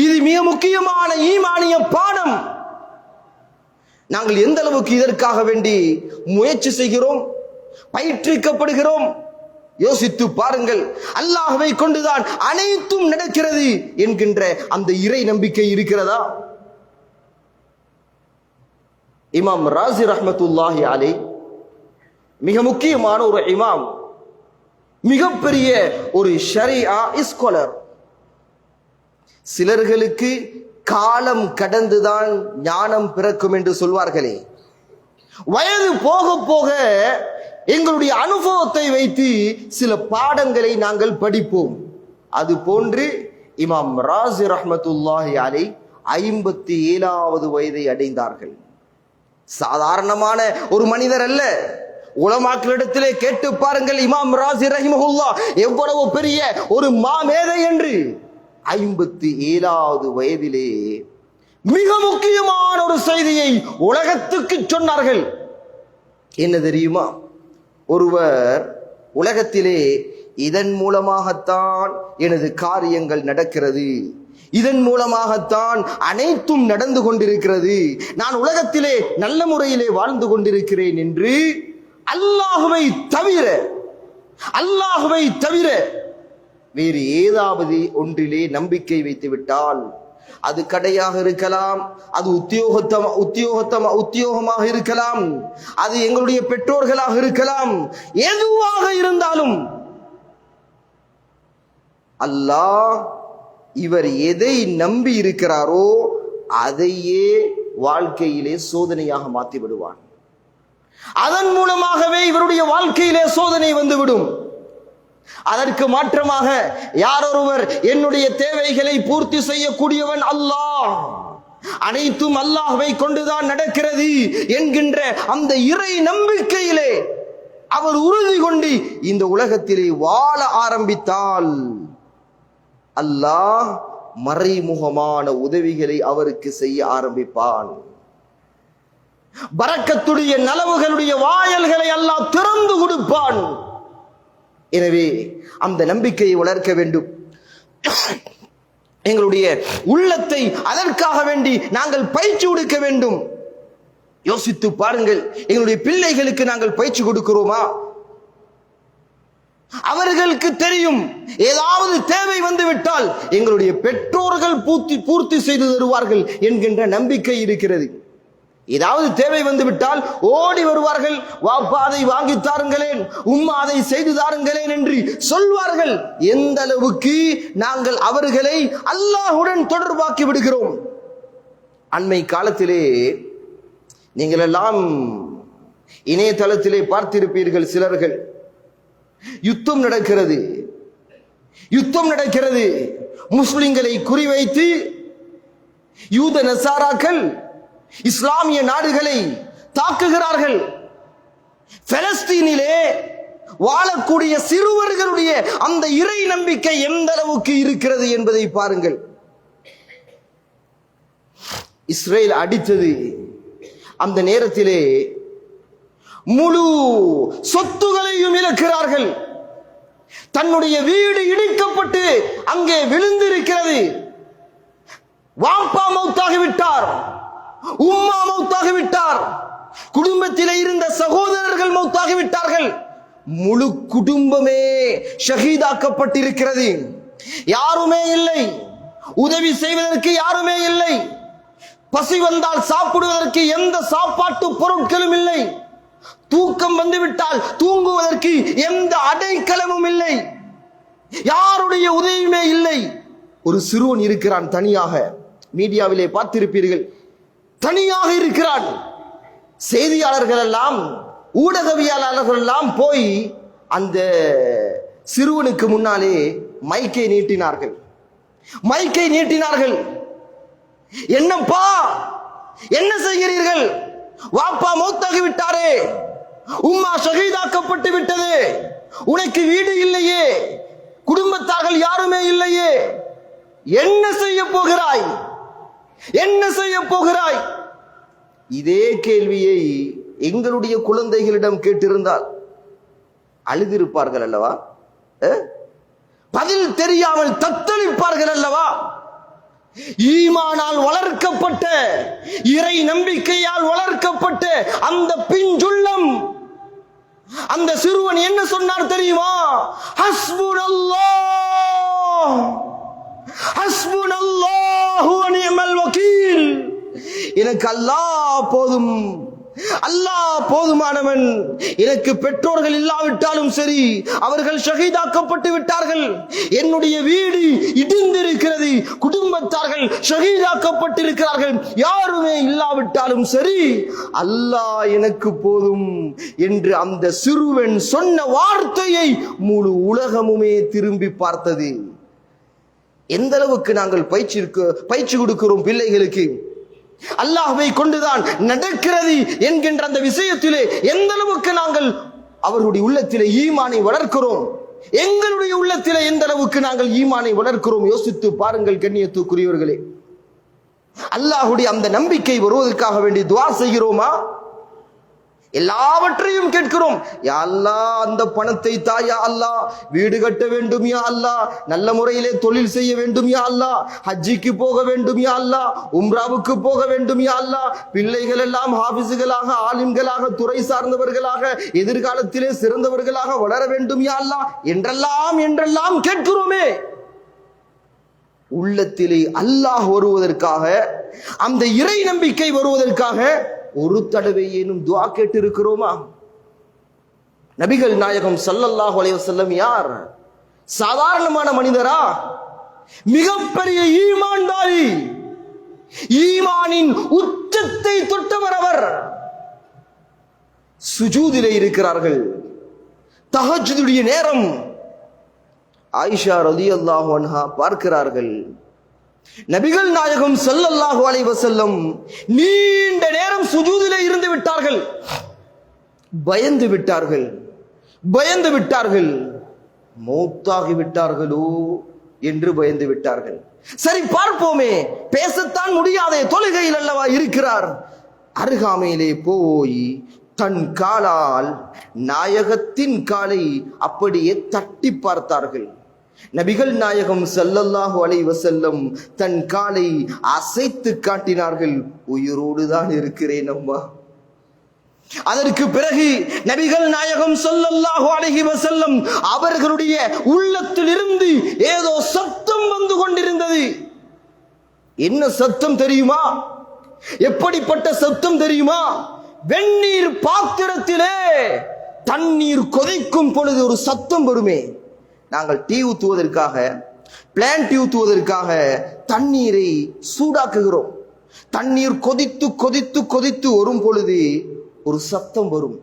இது மிக முக்கியமான ஈமானிய பாடம். நாங்கள் எந்த அளவுக்கு இதற்காக வேண்டி முயற்சி செய்கிறோம், பயிற்றுவிக்கப்படுகிறோம் யோசித்து பாருங்கள். அல்லாஹ்வை கொண்டுதான் அனைத்தும் நடக்கிறது என்கின்ற அந்த இறை நம்பிக்கை இருக்கிறதா? இமாம் ராசி ரஹ்மத்துல்லாஹி அலைஹி மிக முக்கியமான ஒரு இமாம், மிகப்பெரிய ஒரு ஷரியா ஸ்காலர். சிலர்களுக்கு காலம் கடந்துதான் ஞானம் பிறக்கும் என்று சொல்வார்களே, வயது போக போக எங்களுடைய அனுபவத்தை வைத்து சில பாடங்களை நாங்கள் படிப்போம். அது போன்று இமாம் ராஸி ரஹ்மத்துல்லாஹி அலைஹி 57வது வயதை அடைந்தார்கள். சாதாரணமான ஒரு மனிதர் அல்ல. உலமாக்களிடத்திலே கேட்டு பாருங்கள், இமாம் ராஸி ரஹிமஹுல்லாஹ் எவ்வளவு பெரிய ஒரு மாமேதை என்று. 57வது வயதிலே மிக முக்கியமான ஒரு செய்தியை உலகத்துக்கு சொன்னார்கள். என்ன தெரியுமா? ஒருவர் உலகத்திலே இதன் மூலமாகத்தான் எனது காரியங்கள் நடக்கிறது, இதன் மூலமாகத்தான் அனைத்தும் நடந்து கொண்டிருக்கிறது, நான் உலகத்திலே நல்ல முறையிலே வாழ்ந்து கொண்டிருக்கிறேன் என்று அல்லாஹுவை தவிர வேறு ஏதாவது ஒன்றிலே நம்பிக்கை வைத்து விட்டால், அது கடையாக இருக்கலாம், அது உத்தியோகமாக இருக்கலாம், அது எங்களுடைய பெற்றோர்களாக இருக்கலாம், எதுவாக இருந்தாலும் அல்லாஹ் இவர் எதை நம்பி இருக்கிறாரோ அதையே வாழ்க்கையிலே சோதனையாக மாற்றி விடுவான். அதன் மூலமாகவே இவருடைய வாழ்க்கையிலே சோதனை வந்துவிடும். அதற்கு மாற்றமாக யாரொருவர் என்னுடைய தேவைகளை பூர்த்தி செய்யக்கூடியவன் அல்லாஹ், அனைத்தும் அல்லாஹ்வை கொண்டுதான் நடக்கிறது என்கின்ற அந்த இறை நம்பிக்கையிலே அவர் உறுதி கொண்டு இந்த உலகத்திலே வாழ ஆரம்பித்தால் அல்லாஹ் மறைமுகமான உதவிகளை அவருக்கு செய்ய ஆரம்பிப்பான். பரக்கத்துடைய நலவுகளுடைய வாயல்களை அல்லாஹ் திறந்து கொடுப்பான். எனவே அந்த நம்பிக்கையை வளர்க்க வேண்டும். எங்களுடைய உள்ளத்தை அதற்காக வேண்டி நாங்கள் பயிற்சி கொடுக்க வேண்டும். யோசித்து பாருங்கள், எங்களுடைய பிள்ளைகளுக்கு நாங்கள் பயிற்சி கொடுக்கிறோமா? அவர்களுக்கு தெரியும் ஏதாவது தேவை வந்து விட்டால் எங்களுடைய பெற்றோர்கள் பூர்த்தி செய்து தருவார்கள் என்கின்ற நம்பிக்கை இருக்கிறது. ஏதாவது தேவை வந்து விட்டால் ஓடி வருவார்கள், வாப்பா அதை வாங்கி தாருங்களேன், உம்மா அதை செய்து தாருங்களேன் என்று சொல்வார்கள். எந்த அளவுக்கு நாங்கள் அவர்களை அல்லாஹ்வுடன் தொடர்பாக்கி விடுகிறோம். அண்மை காலத்திலே நீங்கள் எல்லாம் இணையதளத்திலே பார்த்திருப்பீர்கள், சிலர்கள் யுத்தம் நடக்கிறது, முஸ்லிம்களை குறிவைத்து யூத நசாராக்கள் இஸ்லாமிய நாடுகளை தாக்குகிறார்கள். பலஸ்தீனிலே வாழக்கூடிய சிறுவர்களுடைய அந்த இறை நம்பிக்கை எந்த அளவுக்கு இருக்கிறது என்பதை பாருங்கள். இஸ்ரேல் அடித்தது, அந்த நேரத்திலே முழு சொத்துகளையும் இழக்கிறார்கள். தன்னுடைய வீடு இடிக்கப்பட்டு அங்கே விழுந்திருக்கிறது. வாப்பா மௌத்தாகிவிட்டார், உம்மா மௌத்தாகிவிட்டார், குடும்பத்திலே இருந்த சகோதரர்கள் மௌத்தாகிவிட்டார்கள். முழு குடும்பமே ஷஹீதாக்கப்பட்டிருக்கிறது. யாருமே இல்லை, உதவி செய்வதற்கு யாருமே இல்லை, பசி வந்தால் சாப்பிடுவதற்கு எந்த சாப்பாட்டு பொருட்களும் இல்லை, தூக்கம் வந்துவிட்டால் தூங்குவதற்கு எந்த அடைக்கலமும் இல்லை, யாருடைய உதவியுமே இல்லை. ஒரு சிறுவன் இருக்கிறான் தனியாக, மீடியாவிலே பார்த்திருப்பீர்கள், தனியாக இருக்கிறான். செய்தியாளர்கள் எல்லாம் ஊடகவியலாளர்கள் எல்லாம் போய் அந்த சிறுவனுக்கு முன்னாலே மைக்கை நீட்டினார்கள். என்னப்பா, என்ன செய்கிறீர்கள்? வாப்பா மௌத்தாகி விட்டாரே, உம்மா ஷஹீதாக்கப்பட்டு விட்டது, உனக்கு வீடு இல்லையே, குடும்பத்தார்கள் யாருமே இல்லையே, என்ன செய்ய போகிறாய்? இதே கேள்வியை எங்களுடைய குழந்தைகளிடம் கேட்டிருந்தால் அழுதிருப்பார்கள் அல்லவா? பதில் தெரியாமல் தத்தளிப்பார்கள் அல்லவா? ஈமானால் வளர்க்கப்பட்ட, இறை நம்பிக்கையால் வளர்க்கப்பட்ட அந்த பிஞ்சுள்ளம், அந்த சிறுவன் என்ன சொன்னார் தெரியுமா? ஹஸ்புனல்லாஹு வ நிஅமல் வகீல், எனக்கு அல்லாஹ் போதும், அல்லாஹ் போதுமானவன். எனக்கு பெற்றோர்கள் இல்லாவிட்டாலும் சரி, அவர்கள் ஷஹீதாக்கப்பட்டு விட்டார்கள். என்னுடைய வீடு இடிந்திருக்கிறது, குடும்பத்தார்கள் ஷஹீதாக்கப்பட்டிருக்கிறார்கள். யாருமே இல்லாவிட்டாலும் சரி, அல்லாஹ் எனக்கு போதும் என்று அந்த சிறுவன் சொன்ன வார்த்தையை முழு உலகமுமே திரும்பி பார்த்தது. எந்த அளவுக்கு நாங்கள் பயிற்சி கொடுக்கிறோம் பிள்ளைகளுக்கு. அல்லாஹ்வை கொண்டுதான் நடக்கிறது என்கின்ற அந்த விஷயத்திலே எந்த அளவுக்கு நாங்கள் அவர்களுடைய உள்ளத்திலே ஈமானை வளர்க்கிறோம், எங்களுடைய உள்ளத்திலே எந்த அளவுக்கு நாங்கள் ஈமானை வளர்க்கிறோம் யோசித்து பாருங்கள் கண்ணியத்துக்குரியவர்களே. அல்லாஹ்வுடைய அந்த நம்பிக்கை வருவதற்காக வேண்டி துஆ செய்கிறோமா? எல்லாவற்றையும் கேட்கிறோம். யா அல்லாஹ், அந்த பணத்தை தா யா அல்லாஹ், வீடு கட்ட வேண்டும் யா அல்லாஹ், நல்ல முறையிலே தொழில் செய்ய வேண்டும் யா அல்லாஹ், ஹஜ்ஜிக்கு போக வேண்டும் யா அல்லாஹ், உம்ராவுக்கு போக வேண்டும் யா அல்லாஹ், பிள்ளைகள் எல்லாம் ஹாஃபிஸுகளாக, ஆலிம்களாக, துறை சார்ந்தவர்களாக, எதிர்காலத்திலே சிறந்தவர்களாக வளர வேண்டும் யா அல்லாஹ் என்றெல்லாம் கேட்கிறோமே. உள்ளத்திலே அல்லாஹ் வருவதற்காக, அந்த இறை நம்பிக்கை வருவதற்காக ஒரு தடவை ஏனும் துஆ கேட்டு இருக்கிறோமா? நபிகள் நாயகம் ஸல்லல்லாஹு அலைஹி வஸல்லம் யார்? சாதாரணமான மனிதரா? மிகப்பெரிய ஈமான்தாரி, ஈமானின் உச்சத்தை தொட்டவர் அவர். சுஜூதிலே இருக்கிறார்கள். தஹஜ்ஜுடைய நேரம். ஆயிஷா ரலியல்லாஹு அன்ஹா பார்க்கிறார்கள், நபிகள் நாயகம் ஸல்லல்லாஹு அலைஹி வஸல்லம் நீண்ட நேரம் சுஜூதிலே இருந்து விட்டார்கள். பயந்து விட்டார்கள், மௌத்தாகி விட்டார்களோ என்று பயந்து விட்டார்கள். சரி பார்ப்போமே, பேசத்தான் முடியாதே, தொழுகையில் அல்லவா இருக்கிறார். அருகாமையிலே போய் தன் காலால் நாயகத்தின் காலை அப்படியே தட்டி பார்த்தார்கள். நபிகள் நாயகம் ஸல்லல்லாஹு அலைஹி வஸல்லம் தன் காலை அசைத்து காட்டினார்கள், உயிரோடு தான் இருக்கிறேன் அம்மா. அதற்கு பிறகு நபிகள் நாயகம் ஸல்லல்லாஹு அலைஹி வஸல்லம் அவர்களுடைய உள்ளத்தில் இருந்து ஏதோ சத்தம் வந்து கொண்டிருந்தது. என்ன சத்தம் தெரியுமா? எப்படிப்பட்ட சத்தம் தெரியுமா? வெந்நீர் பாத்திரத்திலே தண்ணீர் கொதிக்கும் பொழுது ஒரு சத்தம் வருமே. நாங்கள் டீ ஊற்றுவதற்காக, பிளான்ட் ஊற்றுவதற்காக தண்ணீரை சூடாக்குகிறோம். தண்ணீர் கொதித்து கொதித்து கொதித்து வரும் பொழுது ஒரு சத்தம் வரும்.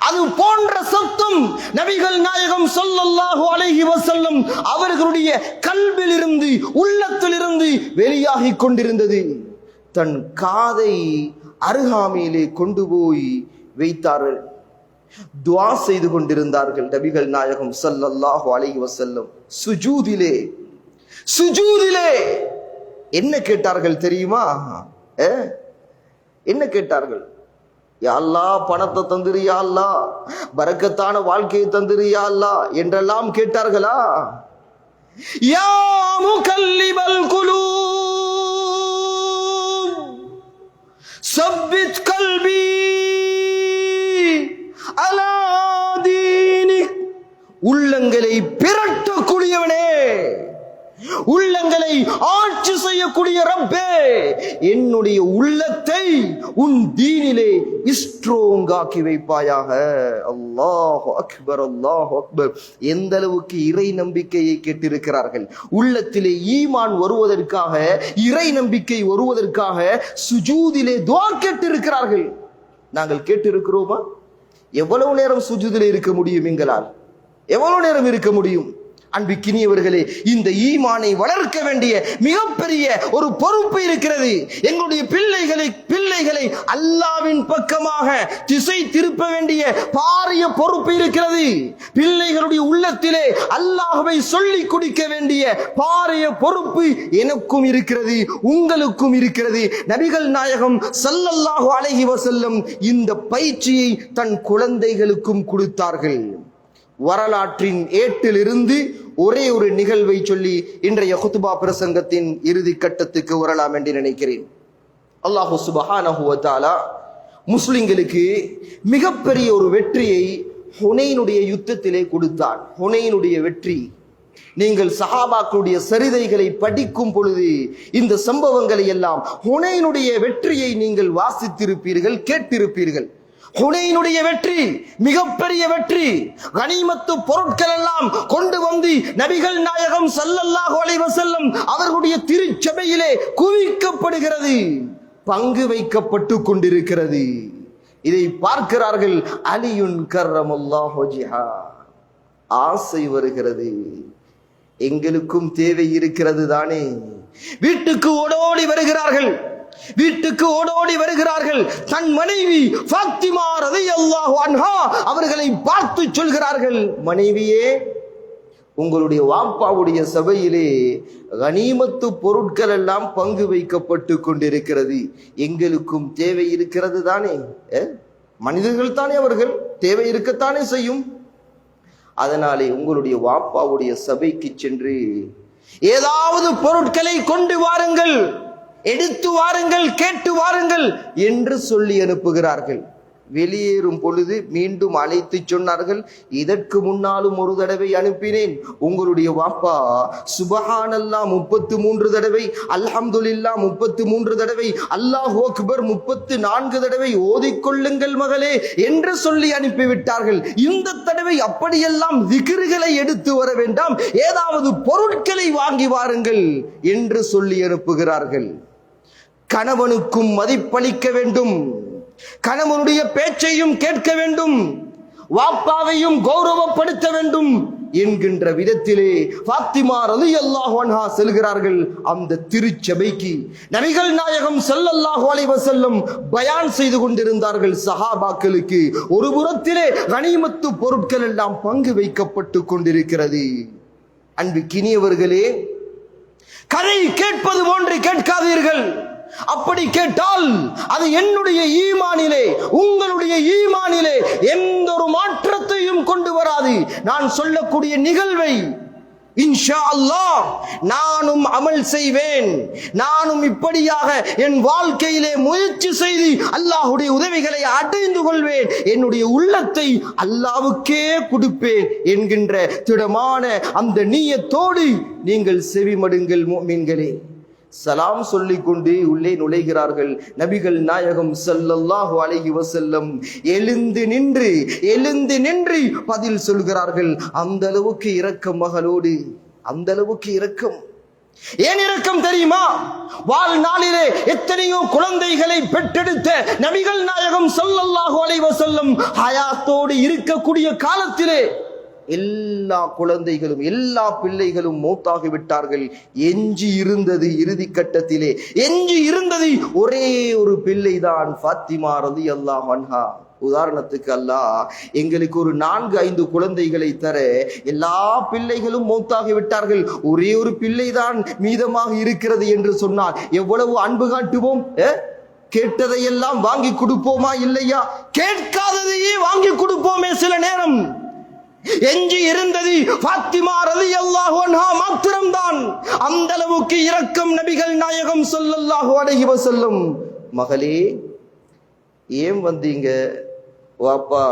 அது போன்ற சத்தம் நபிகள் நாயகம் ஸல்லல்லாஹு அலைஹி வஸல்லம் அவர்களுடைய கல்விலிருந்து, உள்ளத்திலிருந்து வெளியாகி கொண்டிருந்தது. தன் காதை அருகாமையிலே கொண்டு போய் வைத்தார்கள். துஆ செய்து கொண்டிருந்தார்கள் நபிகள் நாயகம் ஸல்லல்லாஹு அலைஹி வஸல்லம். சுஜூதிலே என்ன கேட்டார்கள் தெரியுமா? என்ன கேட்டார்கள்? யா அல்லாஹ், பணத்தை தந்திரு யா அல்லாஹ், பரக்கத்தான வாழ்க்கையை தந்திரு யா அல்லாஹ் என்றெல்லாம் கேட்டார்களா? யா முகல்லிபல் குலூப் சப்பித் கல்பி அலா தீனிக், உள்ளங்களை பிரட்டக்கூடியவனே, உள்ளங்களை ஆட்சி செய்யக்கூடிய ரப்பே, என்னுடைய உள்ளத்தை உன் தீனிலே ஸ்ட்ராங் ஆக்கி வைப்பாயாக. அல்லாஹு அக்பர், அல்லாஹு அக்பர். எந்த அளவுக்கு இறை நம்பிக்கையை கேட்டிருக்கிறார்கள். உள்ளத்திலே ஈமான் வருவதற்காக, இறை நம்பிக்கை வருவதற்காக சுஜூதிலே துஆ கேட்டிருக்கிறார்கள். நாங்கள் கேட்டிருக்கிறோமா? எவ்வளவு நேரம் சுஜூதிலே இருக்க முடியும்? எங்களால் எவ்வளவு நேரம் இருக்க முடியும்? அன்பிக்கினியவர்களே, இந்த ஈமானை வளர்க்க வேண்டிய மிகப்பெரிய ஒரு பொறுப்பு இருக்கிறது. எங்களுடைய பிள்ளைகளை அல்லாஹ்வின் பக்கமாக திசை திருப்ப வேண்டிய பாரிய பொறுப்பு இருக்கிறது. பிள்ளைகளுடைய உள்ளத்திலே அல்லாஹ்வை சொல்லி கொடுக்க வேண்டிய பாரிய பொறுப்பு எனக்கும் இருக்கிறது, உங்களுக்கும் இருக்கிறது. நபிகள் நாயகம் ஸல்லல்லாஹு அலைஹி வஸல்லம் இந்த பயிற்சியை தன் குழந்தைகளுக்கும் கொடுத்தார்கள். வரலாற்றின் ஏட்டிலிருந்து ஒரே ஒரு நிகழ்வை சொல்லி இன்றைய குத்பா பிரசங்கத்தின் இறுதி கட்டத்துக்கு வரலாம் என்று நினைக்கிறேன். அல்லாஹ் சுப்ஹானஹு வ தஆலா முஸ்லிம்களுக்கு மிகப்பெரிய ஒரு வெற்றியை ஹுனைனுடைய யுத்தத்திலே கொடுத்தார். ஹுனைனுடைய வெற்றி, நீங்கள் சஹாபாக்களுடைய சரிதைகளை படிக்கும் பொழுது இந்த சம்பவங்களை எல்லாம், ஹுனைனுடைய வெற்றியை நீங்கள் வாசித்திருப்பீர்கள், கேட்டிருப்பீர்கள். ஹுனைனுடைய வெற்றி மிகப்பெரிய வெற்றி. கனிமத்து பொருட்கள் எல்லாம் கொண்டு வந்து நபிகள் நாயகம் ஸல்லல்லாஹு அலைஹி வஸல்லம் அவர்களுடைய திருச்சபையிலே குவிக்கப்படுகிறது, பங்கு வைக்கப்பட்டு கொண்டிருக்கிறது. இதை பார்க்கிறார்கள். அலியுன் கர்ரமல்லாஹு வஜ்ஹா, ஆசை வருகிறது. எங்களுக்கும் தேவை இருக்கிறது தானே. வீட்டுக்கு ஓடோடி வருகிறார்கள், வீட்டுக்கு ஓடோடி வருகிறார்கள். தன் மனைவி ஃபாத்திமா ரலியல்லாஹு அன்ஹா அவர்களை பார்த்து சொல்கிறார்கள், மனைவியே, உங்களுடைய வாப்பாவுடைய சபையிலே கனிமத்து பொருட்கள் எல்லாம் பங்கு வைக்கப்பட்டு கொண்டிருக்கிறது, எங்களுக்கும் தேவை இருக்கிறது தானே. மனிதர்கள் தானே, அவர்கள் தேவை இருக்கத்தானே செய்யும். அதனாலே உங்களுடைய வாப்பாவுடைய சபைக்கு சென்று ஏதாவது பொருட்களை கொண்டு வாருங்கள், எடுத்து வாருங்கள், கேட்டு வாருங்கள் என்று சொல்லி அனுப்புகிறார்கள். வெளியேறும் பொழுது மீண்டும் அழைத்து சொன்னார்கள், இதற்கு முன்னாலும் ஒரு தடவை அனுப்பினேன், உங்களுடைய வாப்பா சுபஹானல்லாஹ் 33 தடவை, அல்ஹம்துலில்லாஹ் 33 தடவை, அல்லாஹு அக்பர் 34 தடவை ஓதிக்கொள்ளுங்கள் மகளே என்று சொல்லி அனுப்பிவிட்டார்கள். இந்த தடவை அப்படியெல்லாம் திக்ருகளை எடுத்து வர வேண்டாம், ஏதாவது பொருட்களை வாங்கி வாருங்கள் என்று சொல்லி அனுப்புகிறார்கள். கணவனுக்கும் மதிப்பளிக்க வேண்டும், கணவனுடைய பேச்சையும் கேட்க வேண்டும், வாப்பாவையும் கௌரவப்படுத்த வேண்டும் என்கின்ற விதத்திலே ஃபாத்திமா ரலியல்லாஹு அன்ஹா செல்கிறார்கள் அந்த திருச்சபைக்கு. நபிகள் நாயகம் ஸல்லல்லாஹு அலைஹி வஸல்லம் பயான் செய்து கொண்டிருந்தார்கள் சஹாபாக்களுக்கு. ஒரு புறத்திலே கனிமத்து பொருட்கள் எல்லாம் பங்கு வைக்கப்பட்டு கொண்டிருக்கிறது. அன்பிற்கினியவர்களே, கதை கேட்பது போன்று கேட்காதீர்கள். அப்படி கேட்டால் அது என்னுடைய ஈமானிலே, உங்களுடைய ஈமானிலே எந்த ஒரு மாற்றத்தையும் கொண்டு வராது. நான் சொல்லக்கூடிய நிகழ்வை இன்ஷா அல்லாஹ் நானும் அமல் செய்வேன், நானும் இப்படியாக என் வாழ்க்கையிலே முயற்சி செய்து அல்லாஹ்வுடைய உதவிகளை அடைந்து கொள்வேன், என்னுடைய உள்ளத்தை அல்லாஹ்வுக்கே கொடுப்பேன் என்கின்ற திடமான அந்த நியத்தோடு நீங்கள் செவிமடுங்கள் முஃமின்களே. சலாம் சொல்லிக் கொண்டு உள்ளே நுழைகிறார்கள். நபிகள் நாயகம் ஸல்லல்லாஹு அலைஹி வஸல்லம் எழுந்து நின்று பதில் சொல்கிறார்கள். அந்த அளவுக்கு இரக்கம் மகளோடு, அந்த அளவுக்கு இரக்கம். ஏன் இரக்கம் தெரியுமா? வாழ்நாளிலே எத்தனையோ குழந்தைகளை பெற்றெடுத்த நபிகள் நாயகம் ஸல்லல்லாஹு அலைஹி வஸல்லம் ஹயாத்தோடு இருக்கக்கூடிய காலத்திலே எல்லா குழந்தைகளும் எல்லா பிள்ளைகளும் மௌத்தாகி விட்டார்கள். எஞ்சி இருந்தது இறுதி கட்டத்திலே எஞ்சி இருந்தது ஒரே ஒரு பிள்ளைதான், ஃபாத்திமா ரலியல்லாஹு அன்ஹா. உதாரணத்துக்கு அல்லாஹ் எங்களுக்கு ஒரு 4-5 குழந்தைகளை தர எல்லா பிள்ளைகளும் மௌத்தாகி விட்டார்கள், ஒரே ஒரு பிள்ளைதான் மீதமாக இருக்கிறது என்று சொன்னால் எவ்வளவு அன்பு காட்டுவோம்? கேட்டதையெல்லாம் வாங்கி கொடுப்போமா இல்லையா? கேட்காததையே வாங்கி கொடுப்போமே சில நேரம். எஞ்சி இருந்தது ஃபாத்திமா ரலியல்லாஹு அன்ஹா மாத்திரம்தான். அந்த அளவுக்கு இரக்கம் நபிகள் நாயகம் ஸல்லல்லாஹு அலைஹி வஸல்லம். மகளே, ஏன் வந்தீங்க? வாப்பா,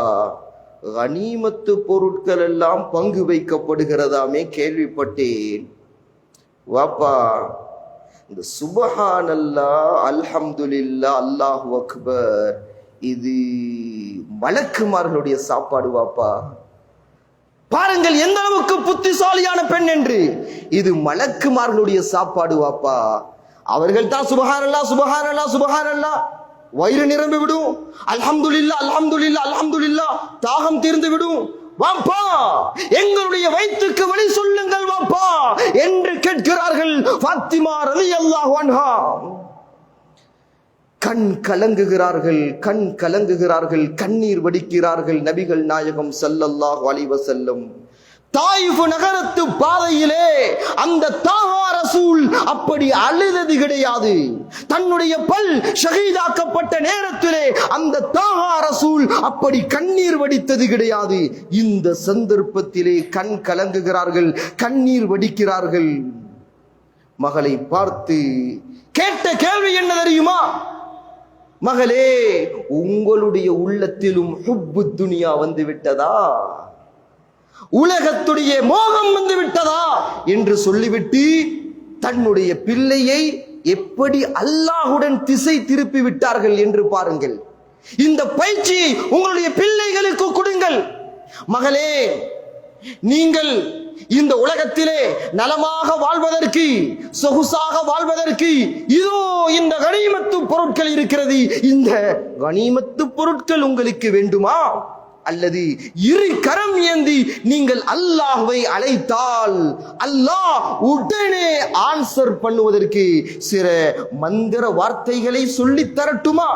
கனிமத்து பொருட்கள் எல்லாம் பங்கு வைக்கப்படுகிறதாமே கேள்விப்பட்டேன். வாப்பா, இந்த சுபஹானல்லாஹ், அல்ஹம்துலில்லாஹ், அல்லாஹு அக்பர் இது மலக்குமார்களுடைய சாப்பாடு வாப்பா. பாருங்கள் எந்த அளவுக்கு புத்திசாலியான பெண் என்று. இது மலக்குமார்களுடைய சாப்பாடு வாப்பா. அவர்கள் தான் சுபஹானல்லாஹ் சுபஹானல்லாஹ் சுபஹானல்லாஹ் வயிறு நிரம்பி விடும், அல்ஹம்துலில்லாஹ் அல்ஹம்துலில்லாஹ் அல்ஹம்துலில்லாஹ் தாகம் தீர்ந்து விடும். வாப்பா, எங்களுடைய வயிற்றுக்கு வழி சொல்லுங்கள் வாப்பா என்று கேட்கிறார்கள் ஃபாத்திமா ரலியல்லாஹு அன்ஹா. கண் கலங்குகிறார்கள், கண்ணீர் வடிக்கிறார்கள். நபிகள் நாயகம் ஸல்லல்லாஹு அலைஹி வஸல்லம் தாயிஃப் நகரத்து பாதையிலே அந்த தாஹா ரசூல் அப்படி அழுதது கிடையாது. தன்னுடைய பல் ஷஹீதாக்கப்பட்ட நேரத்திலே அந்த தாஹா ரசூல் அப்படி கண்ணீர் வடித்தது கிடையாது. இந்த சந்தர்ப்பத்திலே கண் கலங்குகிறார்கள், கண்ணீர் வடிக்கிறார்கள். மகளை பார்த்து கேட்ட கேள்வி என்ன தெரியுமா? மகளே, உங்களுடைய உள்ளத்திலும் ஹுப்பு துனியா வந்து விட்டதா, உலகத்துடைய மோகம் வந்து விட்டதா என்று சொல்லிவிட்டு தன்னுடைய பிள்ளையை எப்படி அல்லாஹுடன் திசை திருப்பி விட்டார்கள் என்று பாருங்கள். இந்த பயிற்சி உங்களுடைய பிள்ளைகளுக்கு கொடுங்கள். மகளே, நீங்கள் இந்த உலகத்திலே நலமாக வாழ்வதற்கு, சொகுசாக வாழ்வதற்கு இதோ இந்த கனிமத்து பொருட்கள் இருக்கிறது. இந்த கனிமத்து பொருட்கள் உங்களுக்கு வேண்டுமா? அல்லது இரு கரம் ஏந்தி நீங்கள் அல்லாஹ்வை அழைத்தால் அல்லாஹ் உடனே ஆன்சர் பண்ணுவதற்கு சில மந்திர வார்த்தைகளை சொல்லித் தரட்டுமா?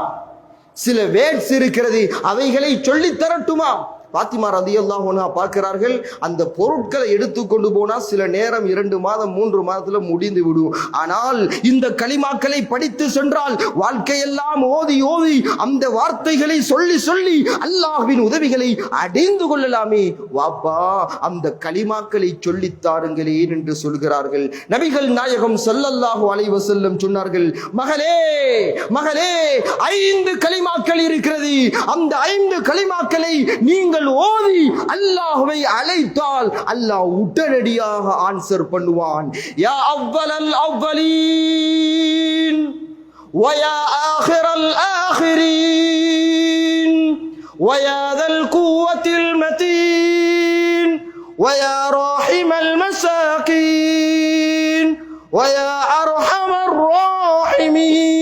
சில வேர்ட்ஸ் இருக்கிறது, அவைகளை சொல்லித் தரட்டுமா? பாத்திமா ரலியல்லாஹு அன்ஹா பார்க்கிறார்கள், அந்த பொருட்களை எடுத்துக்கொண்டு போனா சில நேரம் 2 மாதம் 3 மாதத்துல முடிந்து விடும். ஆனால் இந்த கலிமாக்களை படித்து சென்றால் வாழ்க்கையெல்லாம் ஓதி ஓதி அந்த வார்த்தைகளை சொல்லி சொல்லி அல்லாஹ்வின் உதவிகளை அடைந்து கொள்ளலாமே. வாப்பா, அந்த கலிமாக்களை சொல்லித் தாருங்களேன் என்று சொல்கிறார்கள். நபிகள் நாயகம் ஸல்லல்லாஹு அலைஹி வஸல்லம் சொன்னார்கள், மகளே மகளே, 5 கலிமாக்கள் இருக்கிறது. அந்த 5 கலிமாக்களை நீங்கள் ஓதி அல்லாஹ்வை அழைத்தால் அல்லாஹ் உடனடியாக ஆன்சர் பண்ணுவான். யா அவ்வலல் அவ்வலீன் வயா ஆகிரல் ஆகிரீன் வயா தல் குவத்தில் மதீன் வயா ராஹிமல் மசாகீன் வயா அர்ஹமர் ராஹிமீன்.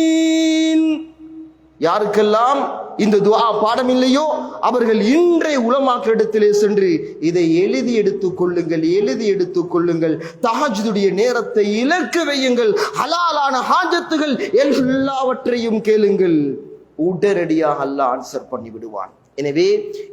யாருக்கெல்லாம் இந்த துஆ பாடம் இல்லையோ அவர்கள் இன்றைய உலமாக்களிடத்திலே சென்று இதை எழுதி எடுத்துக் கொள்ளுங்கள். தஹஜ்ஜுடைய நேரத்தை இலக்க வையுங்கள். ஹலாலான ஹாஜத்துகள் எல்லாவற்றையும் கேளுங்கள். உடனடியாக அல்லாஹ் ஆன்சர் பண்ணி விடுவான். எனவே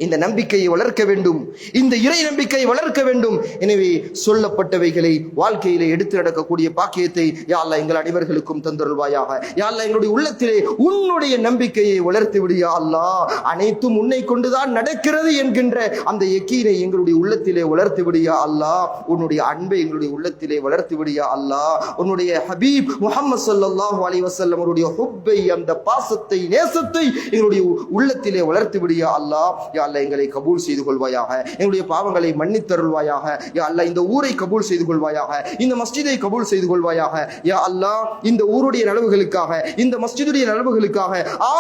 இந்த நம்பிக்கையை வளர்க்க வேண்டும், இந்த இறை நம்பிக்கையை வளர்க்க வேண்டும். எனவே சொல்லப்பட்டவைகளை வாழ்க்கையிலே எடுத்து நடக்கக்கூடிய பாக்கியத்தை யா அல்லாஹ் எங்கள் அனைவர்களுக்கும் தந்தருள்வாயாக. யா அல்லாஹ் எங்களுடைய உள்ளத்திலே உன்னுடைய நம்பிக்கையை வளர்த்து விடு யா அல்லாஹ். அனைத்தும் உன்னை கொண்டுதான் நடக்கிறது என்கின்ற அந்த யக்கீனை எங்களுடைய உள்ளத்திலே வளர்த்து விடு யா அல்லாஹ். உன்னுடைய அன்பை எங்களுடைய உள்ளத்திலே வளர்த்து விடு யா அல்லாஹ். உன்னுடைய ஹபீப் முஹம்மது ஸல்லல்லாஹு அலைஹி வஸல்லம் அவருடைய ஹுப்பை, அந்த பாசத்தை, நேசத்தை எங்களுடைய உள்ளத்திலே வளர்த்து விடு யா அல்லாஹ். யா அல்லாஹ் எங்களை கபூல் செய்து கொள்வாயாக. எங்களுடைய பாவங்களை மன்னித்தருள்வாயாக. யா அல்லாஹ் இந்த ஊரை கபூல் செய்து கொள்வாயாக. இந்த மஸ்ஜிதை கபூல் செய்து கொள்வாயாக. யா அல்லாஹ் இந்த ஊருடைய நலவுகளுக்காக, இந்த மஸ்ஜிதுடைய நலவுகளுக்காக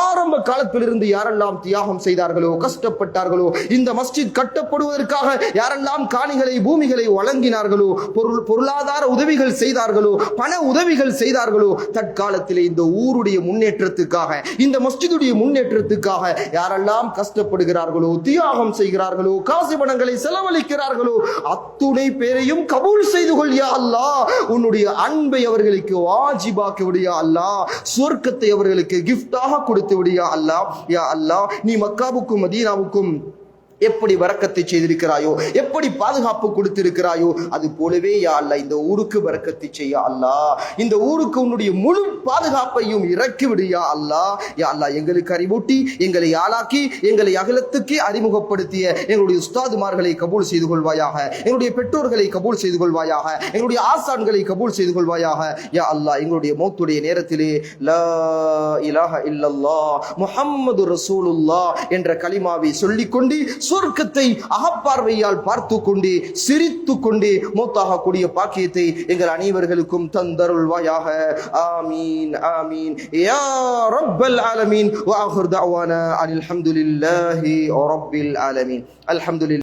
ஆரம்ப காலத்திலிருந்து யாரெல்லாம் தியாகம் செய்தார்களோ, கஷ்டப்பட்டார்களோ, இந்த மஸ்ஜித் கட்டப்படுவதற்காக யாரெல்லாம் காணிகளை, பூமிகளை வழங்கினார்களோ, பொருளாதார உதவிகள் செய்தார்களோ, பண உதவிகள் செய்தார்களோ, தற்காலத்திலே இந்த ஊருடைய முன்னேற்றத்துக்காக, இந்த மஸ்ஜிதுடைய முன்னேற்றத்துக்காக யாரெல்லாம் கஷ்டப்படுகிறார்களோ, தியாகம் செய்கிறார்களோ, காசு பணங்களை செலவழிக்கிறார்களோ, அத்துணை பேரையும் கபூல் செய்து கொள் யா அல்லாஹ். உன்னுடைய அன்பை அவர்களுக்கு வாஜிபாக்கி விடு யா அல்லாஹ். சொர்க்கத்தை அவர்களுக்கு கிஃப்டாக கொடுத்து விடு யா அல்லாஹ். யா அல்லாஹ், நீ மக்காவுக்கும் மதீனாவுக்கும் எப்படி வரக்கத்தை செய்திருக்கிறாயோ, எப்படி பாதுகாப்பு கொடுத்திருக்கிறாயோ, அது போலவே யா அல்லாஹ் இந்த ஊருக்கு வரக்கத்தை செய்ய அல்லாஹ். இந்த ஊருக்கு உன்னுடைய முழு பாதுகாப்பையும் இறக்கி விடு யா அல்லாஹ். யா அல்லாஹ் எங்களுக்கு அறிவூட்டி, எங்களை ஆளாக்கி, எங்களை அகலத்துக்கு அறிமுகப்படுத்திய எங்களுடைய உஸ்தாதுமார்களை கபூல் செய்து கொள்வாயாக. எங்களுடைய பெற்றோர்களை கபூல் செய்து கொள்வாயாக. எங்களுடைய ஆசான்களை கபூல் செய்து கொள்வாயாக. யா அல்லாஹ் எங்களுடைய மௌத்துடைய நேரத்திலே லா இலாஹ இல்லல்லாஹ் முஹம்மது ரசூலுல்லாஹ் என்ற கலிமாவை சொல்லிக்கொண்டு சொர்க்கத்தை அகப்பார்வையால் பார்த்து கொண்டே, சிரித்து கொண்டே மௌத்தாக கூடிய பாக்கியத்தை எங்கள் அனைவர்களுக்கும் தந்தருள்வாயாக. ஆமீன் ஆமீன் யா ரப்பல் ஆலமீன். வ ஆகிர் தஅவானா அல்ஹம்துலில்லாஹி ரப்பில் ஆலமீன். அல்ஹம்துலில்லாஹ்.